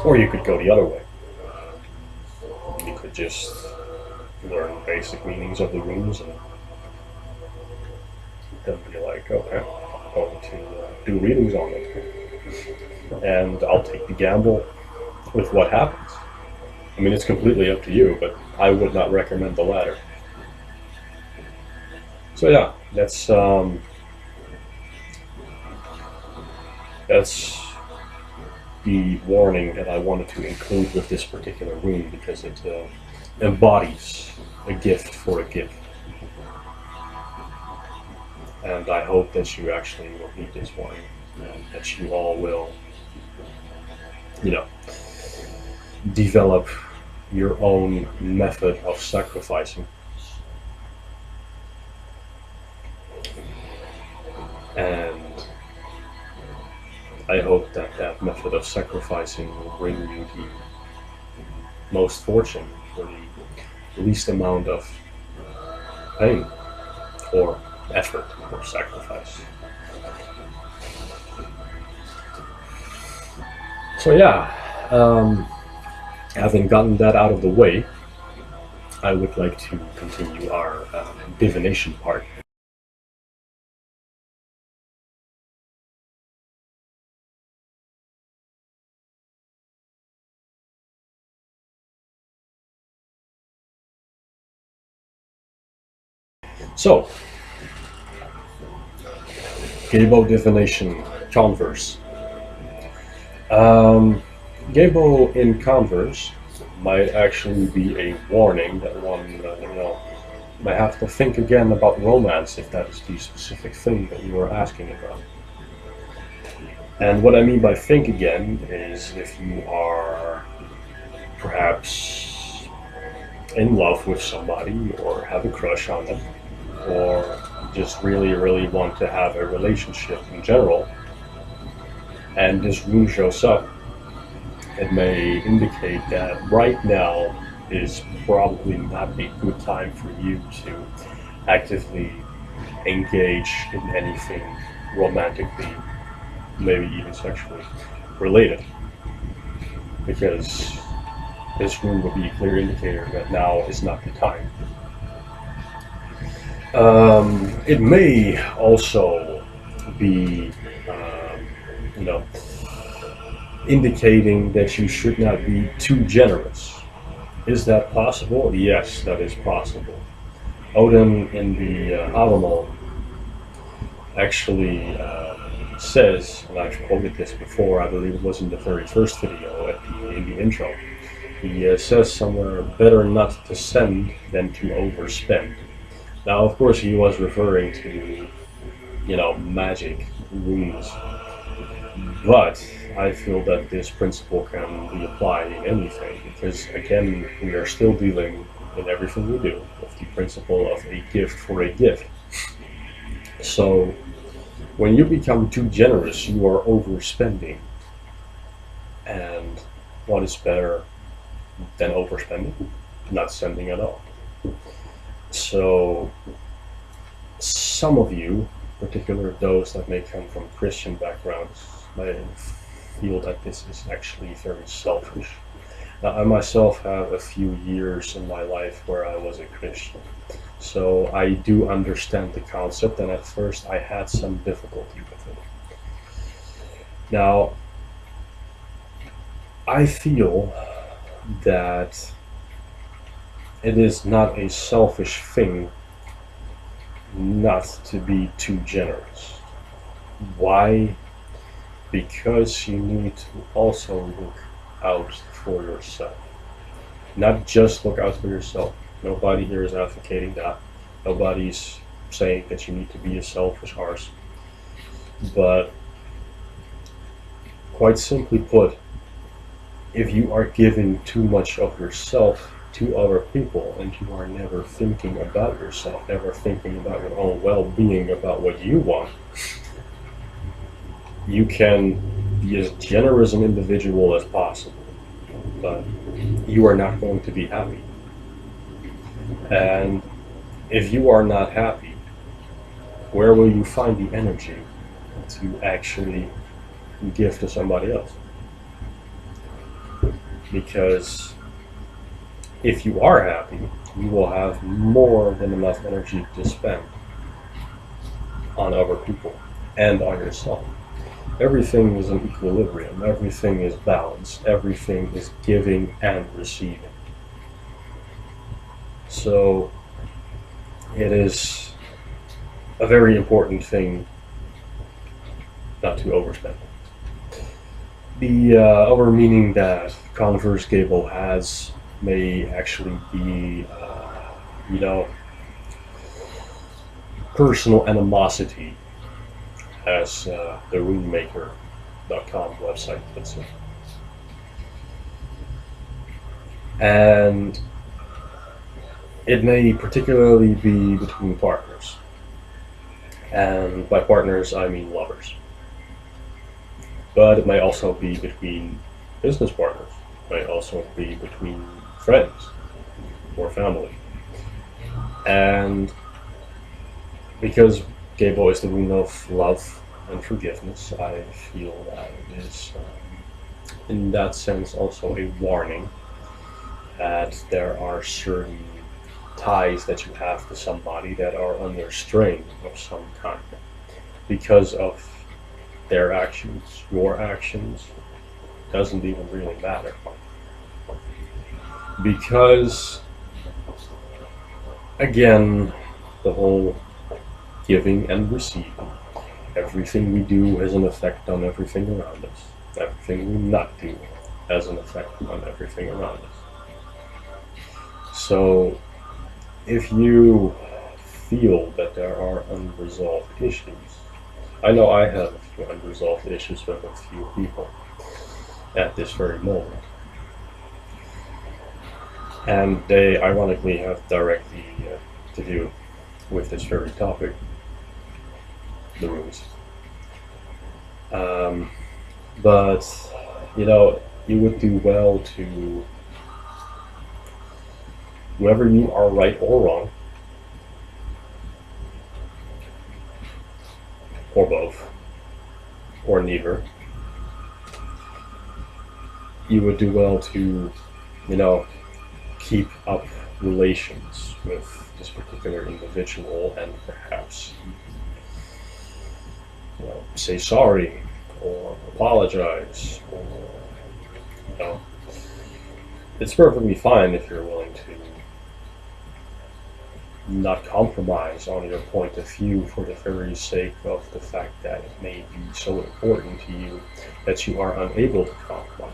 Or you could go the other way. You could just learn basic meanings of the runes and then be like, okay, I'm going to do readings on it. And I'll take the gamble with what happens. I mean, it's completely up to you, but I would not recommend the latter. So yeah, that's the warning that I wanted to include with this particular rune, because it embodies a gift for a gift. And I hope that you actually will heed this warning, and that you all will, develop your own method of sacrificing. And I hope that that method of sacrificing will bring you the most fortune for the least amount of pain or effort or sacrifice. So yeah, having gotten that out of the way, I would like to continue our divination part. So, Gebo divination converse. Gebo in converse might actually be a warning that one, I have to think again about romance if that is the specific thing that you were asking about. And what I mean by think again is if you are perhaps in love with somebody or have a crush on them or just really want to have a relationship in general, and this rune shows up, it may indicate that right now is probably not a good time for you to actively engage in anything romantically, maybe even sexually related, because this rune would be a clear indicator that now is not the time. It may also be, you know, indicating that you should not be too generous. Is that possible? Yes, that is possible. Odin in the Havamal actually says, and I've quoted this before, I believe it was in the very first video in the intro, he says somewhere, better not to send than to overspend. Now, of course, he was referring to, you know, magic runes, but I feel that this principle can be applied in anything, because again, we are still dealing in everything we do with the principle of a gift for a gift. So when you become too generous, you are overspending, and what is better than overspending? Not sending at all. So some of you, particularly those that may come from Christian backgrounds, may feel that this is actually very selfish. Now, I myself have a few years in my life where I was a Christian, so I do understand the concept, and at first I had some difficulty with it. Now, I feel that it is not a selfish thing not to be too generous. Why? Because you need to also look out for yourself. Not just look out for yourself. Nobody here is advocating that. Nobody's saying that you need to be a selfish arse. But quite simply put, if you are giving too much of yourself to other people and you are never thinking about yourself, never thinking about your own well-being, about what you want, you can be as generous an individual as possible, but you are not going to be happy. And if you are not happy, where will you find the energy to actually give to somebody else? Because if you are happy, you will have more than enough energy to spend on other people and on yourself. Everything is in equilibrium, everything is balanced, everything is giving and receiving. So it is a very important thing not to overspend. The other meaning that Converse Gebo has may actually be, you know, personal animosity, as the Runemaker.com website puts it. And it may particularly be between partners. And by partners, I mean lovers. But it may also be between business partners. It may also be between friends or family. And because Gebo is the rune of love and forgiveness, I feel that it is, in that sense, also a warning that there are certain ties that you have to somebody that are under strain of some kind because of their actions. Your actions doesn't even really matter, because again, the whole giving and receiving, everything we do has an effect on everything around us. Everything we not do has an effect on everything around us. So if you feel that there are unresolved issues, I know I have a few unresolved issues with a few people at this very moment. And they ironically have directly to do with this very topic, the runes. But, you know, you would do well to, whether you are right or wrong, or both, or neither, you would do well to, you know, keep up relations with this particular individual and perhaps, you know, say sorry or apologize, or, you know, it's perfectly fine if you're willing to not compromise on your point of view for the very sake of the fact that it may be so important to you that you are unable to compromise.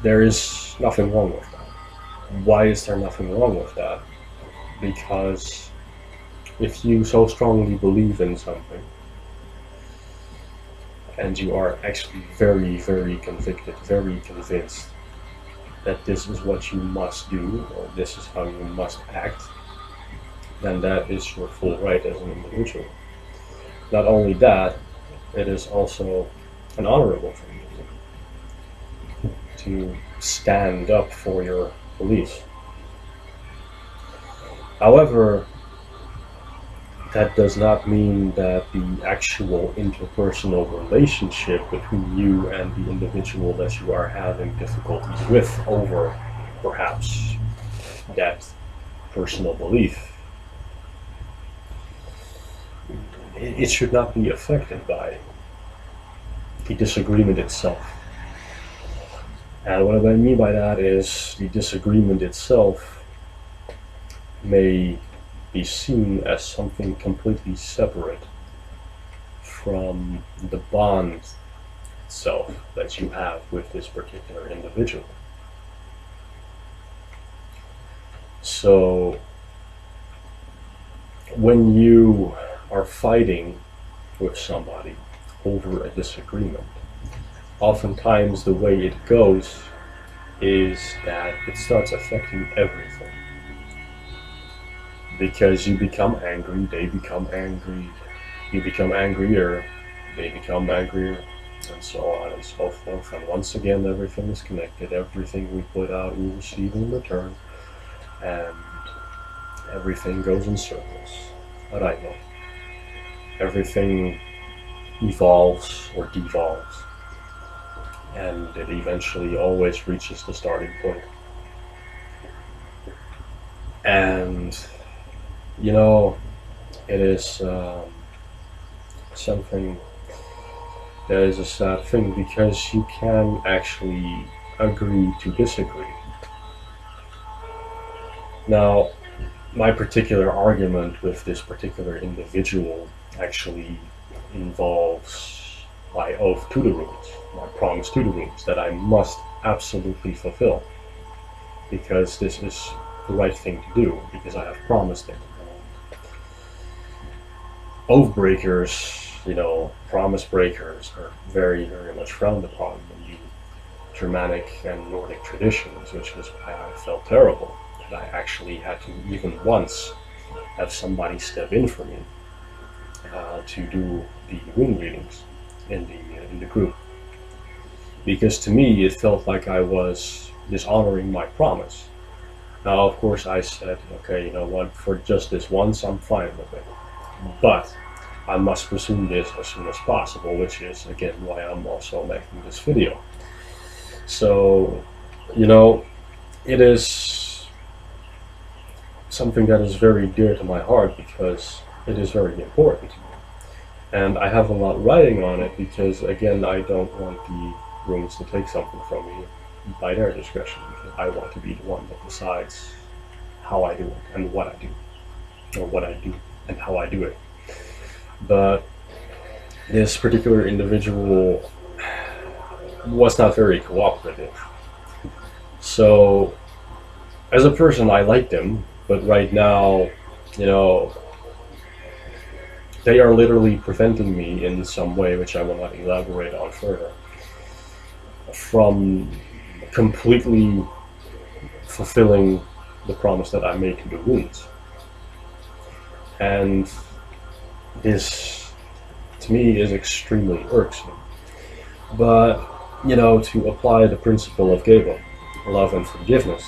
There is nothing wrong with that. Why is there nothing wrong with that? Because if you so strongly believe in something, and you are actually very, very convicted, very convinced that this is what you must do, or this is how you must act, then that is your full right as an individual. Not only that, it is also an honorable thing to stand up for your beliefs. However, that does not mean that the actual interpersonal relationship between you and the individual that you are having difficulties with over perhaps that personal belief, it should not be affected by the disagreement itself. And what I mean by that is the disagreement itself may be seen as something completely separate from the bond itself that you have with this particular individual. So when you are fighting with somebody over a disagreement, oftentimes the way it goes is that it starts affecting everything. Because you become angry, they become angry, you become angrier, they become angrier, and so on and so forth. And once again, everything is connected. Everything we put out, we receive in return, and everything goes in circles. But I know everything evolves or devolves, and it eventually always reaches the starting point. And you know, it is something that is a sad thing, because you can actually agree to disagree. Now, my particular argument with this particular individual actually involves my oath to the runes, my promise to the runes that I must absolutely fulfill, because this is the right thing to do, because I have promised it. Oath breakers, you know, promise breakers are very, very much frowned upon in the Germanic and Nordic traditions, which is why I felt terrible that I actually had to even once have somebody step in for me to do the rune readings in the group, because to me it felt like I was dishonoring my promise. Now, of course, I said, okay, you know what, for just this once, I'm fine with it. But I must resume this as soon as possible, which is, again, why I'm also making this video. So, you know, it is something that is very dear to my heart, because it is very important to me. And I have a lot riding on it, because, again, I don't want the runes to take something from me by their discretion, because I want to be the one that decides how I do it and what I do, or what I do and how I do it. But this particular individual was not very cooperative. So as a person, I like them, but right now, you know, they are literally preventing me in some way, which I will not elaborate on further, from completely fulfilling the promise that I made to the runes. And this, to me, is extremely irksome. But, you know, to apply the principle of Gebo, love and forgiveness,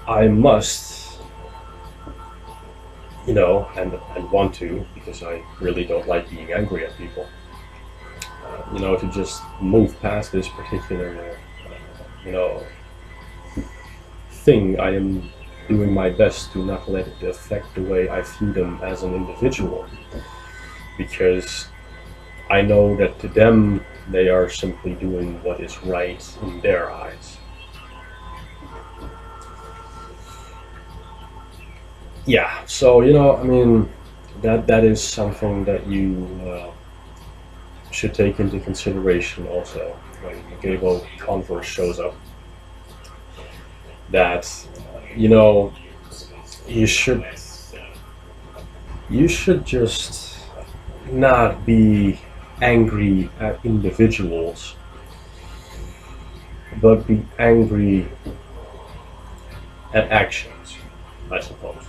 I must, you know, and want to, because I really don't like being angry at people, you know, to just move past this particular, you know, thing. I am doing my best to not let it affect the way I view them as an individual, because I know that to them they are simply doing what is right in their eyes. Yeah, so, you know, I mean, that is something that you should take into consideration also when the Gebo converse shows up. That, you know, you should just not be angry at individuals, but be angry at actions, I suppose.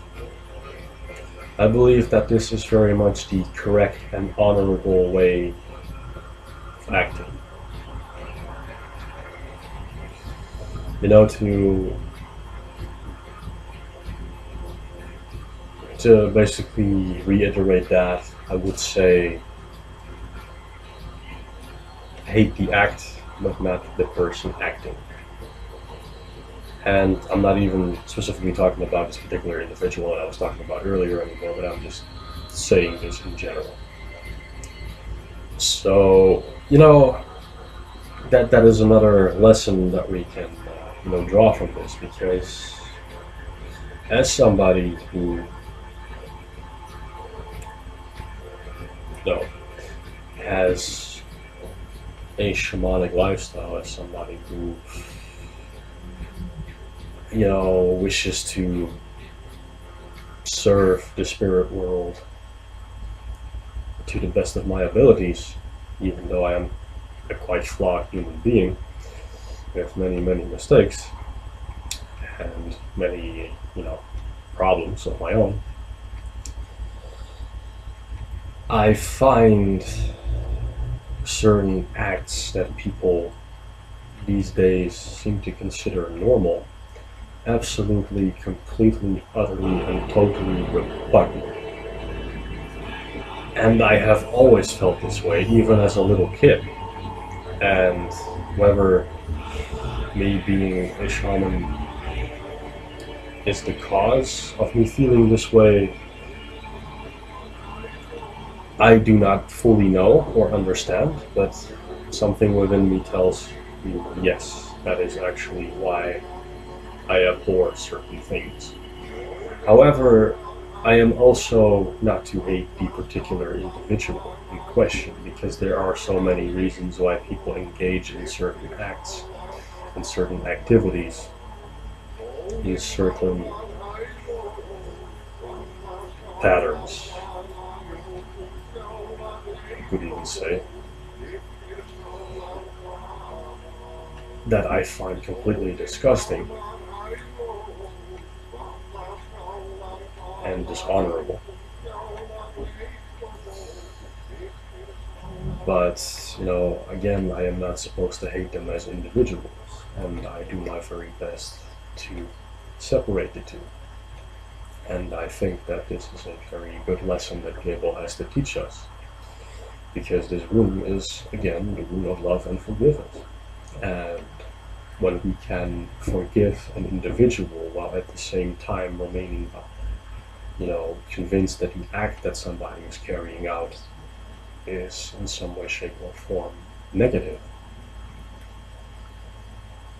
I believe that this is very much the correct and honorable way of acting. You know, to basically reiterate that, I would say hate the act, but not the person acting. And I'm not even specifically talking about this particular individual that I was talking about earlier anymore, but I'm just saying this in general. So, you know, that is another lesson that we can, you know, draw from this, because as somebody who, you know, has a shamanic lifestyle, as somebody who, you know, wishes to serve the spirit world to the best of my abilities, even though I am a quite flawed human being with many, many mistakes and many, you know, problems of my own. I find certain acts that people these days seem to consider normal absolutely, completely, utterly, and totally repugnant. And I have always felt this way, even as a little kid. And whether me being a shaman is the cause of me feeling this way, I do not fully know or understand, but something within me tells me, yes, that is actually why I abhor certain things. However, I am also not to hate the particular individual in question, because there are so many reasons why people engage in certain acts and certain activities, in certain patterns, I could even say, that I find completely disgusting and dishonorable. But, you know, again, I am not supposed to hate them as individuals, and I do my very best to separate the two. And I think that this is a very good lesson that Gebo has to teach us, because this rune is, again, the rune of love and forgiveness. And when we can forgive an individual while at the same time remaining, you know, convinced that the act that somebody is carrying out is in some way, shape, or form negative,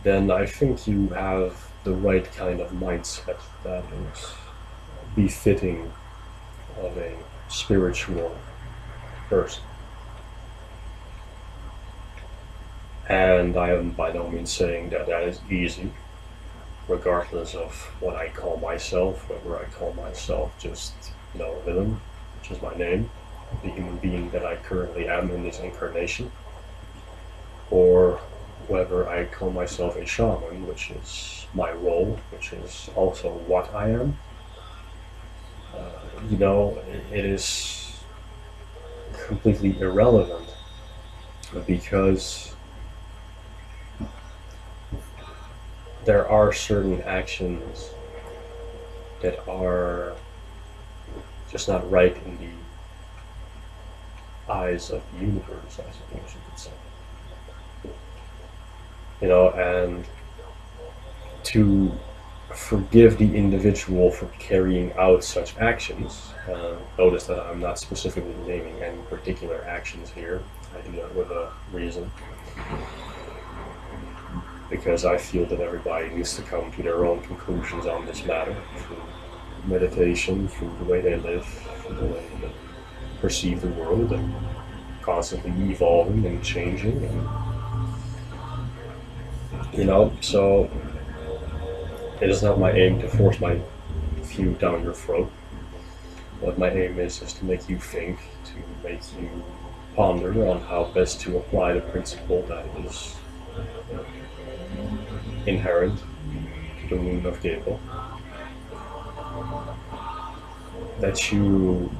then I think you have the right kind of mindset that is befitting of a spiritual person. And I am by no means saying that that is easy, regardless of what I call myself, whether I call myself just, Villain, which is my name, the human being that I currently am in this incarnation, or whether I call myself a shaman, which is my role, which is also what I am. It is completely irrelevant because there are certain actions that are just not right in the eyes of the universe, I suppose you could say. And to forgive the individual for carrying out such actions. Notice that I'm not specifically naming any particular actions here. I do that with a reason. Because I feel that everybody needs to come to their own conclusions on this matter through meditation, through the way they live, through the way they perceive the world, and constantly evolving and changing. So it is not my aim to force my view down your throat. What my aim is to make you think, to make you ponder on how best to apply the principle that is inherent to the Rune of Gebo. That you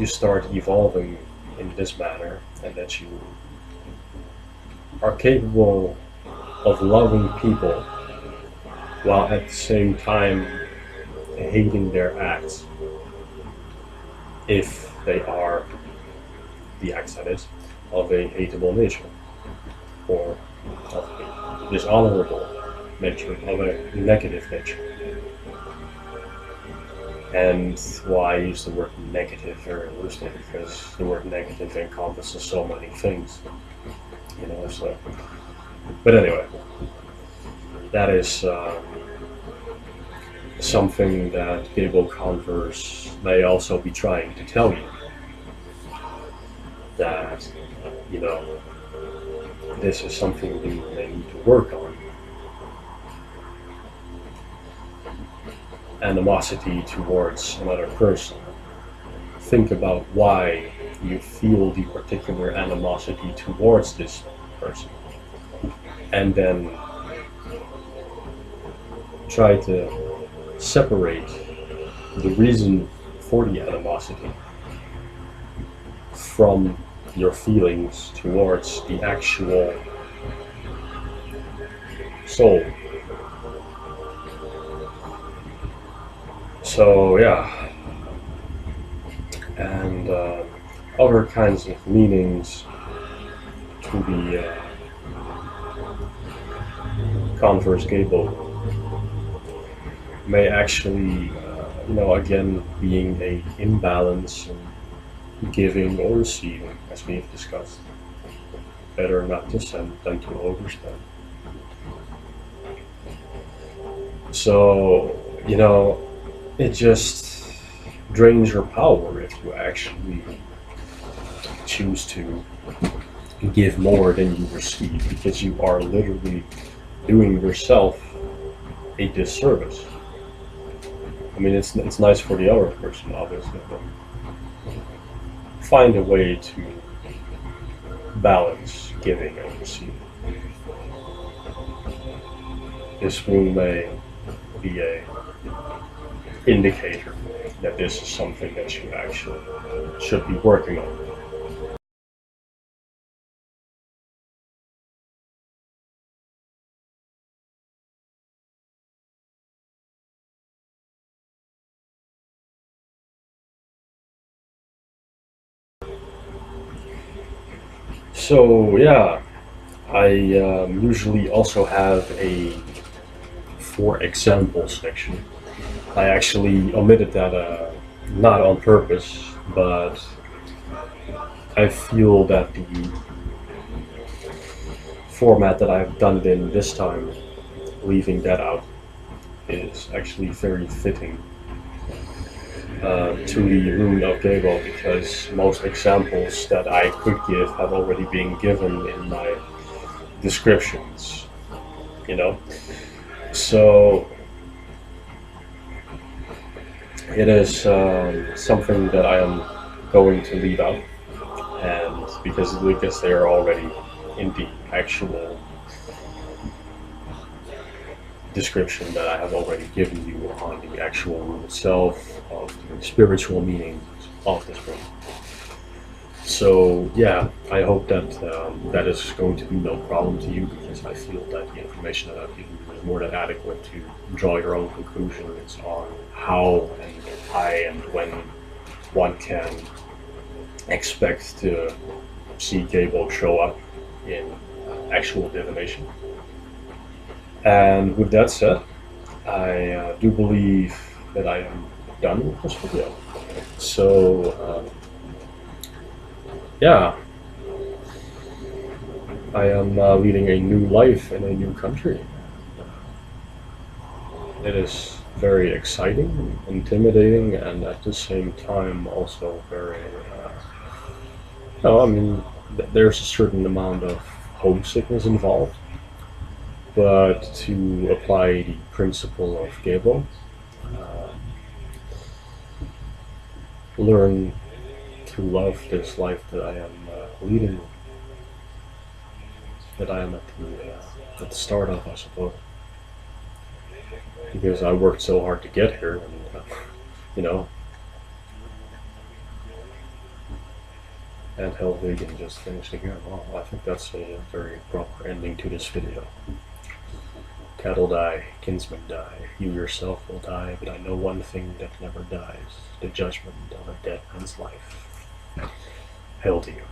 start evolving in this manner, and that you are capable of loving people while at the same time hating their acts, if they are the acts, that is, of a hateable nature, or of a dishonorable nature, of a negative nature. And why I use the word negative very loosely, because the word negative encompasses so many things. But anyway, that is something that Gebo converse may also be trying to tell you. That, this is something you may need to work on. Animosity towards another person. Think about why you feel the particular animosity towards this person, and then try to separate the reason for the animosity from your feelings towards the actual soul. So yeah, and other kinds of meanings to the converse Gebo may actually, again, being a imbalance in giving or receiving, as we've discussed. Better not to send than to overspend. So, it just drains your power if you actually choose to give more than you receive, because you are literally doing yourself a disservice. I mean, it's nice for the other person, obviously, but find a way to balance giving and receiving. This rune may be a indicator that this is something that you actually should be working on. So yeah, I usually also have a for example section. I actually omitted that not on purpose, but I feel that the format that I've done it in this time, leaving that out, is actually very fitting to the Rune of Gebo, because most examples that I could give have already been given in my descriptions, you know? So it is something that I am going to leave out, and because they are already in the actual description that I have already given you on the actual room itself, of the spiritual meaning of this room. So yeah, I hope that that is going to be no problem to you, because I feel that the information that I've given you is more than adequate to draw your own conclusions on how and why and when one can expect to see Gebo show up in actual divination. And with that said, I do believe that I am done with this video. So yeah, I am leading a new life in a new country. It is very exciting, intimidating, and at the same time also very, there's a certain amount of homesickness involved, but to apply the principle of Gebo, learn to love this life that I am leading, that I am at the start of, I suppose. Because I worked so hard to get here, and and Helvigen just finished again. Well, I think that's a very proper ending to this video. Cattle die, kinsmen die, you yourself will die, but I know one thing that never dies, the judgment of a dead man's life. Hail to you.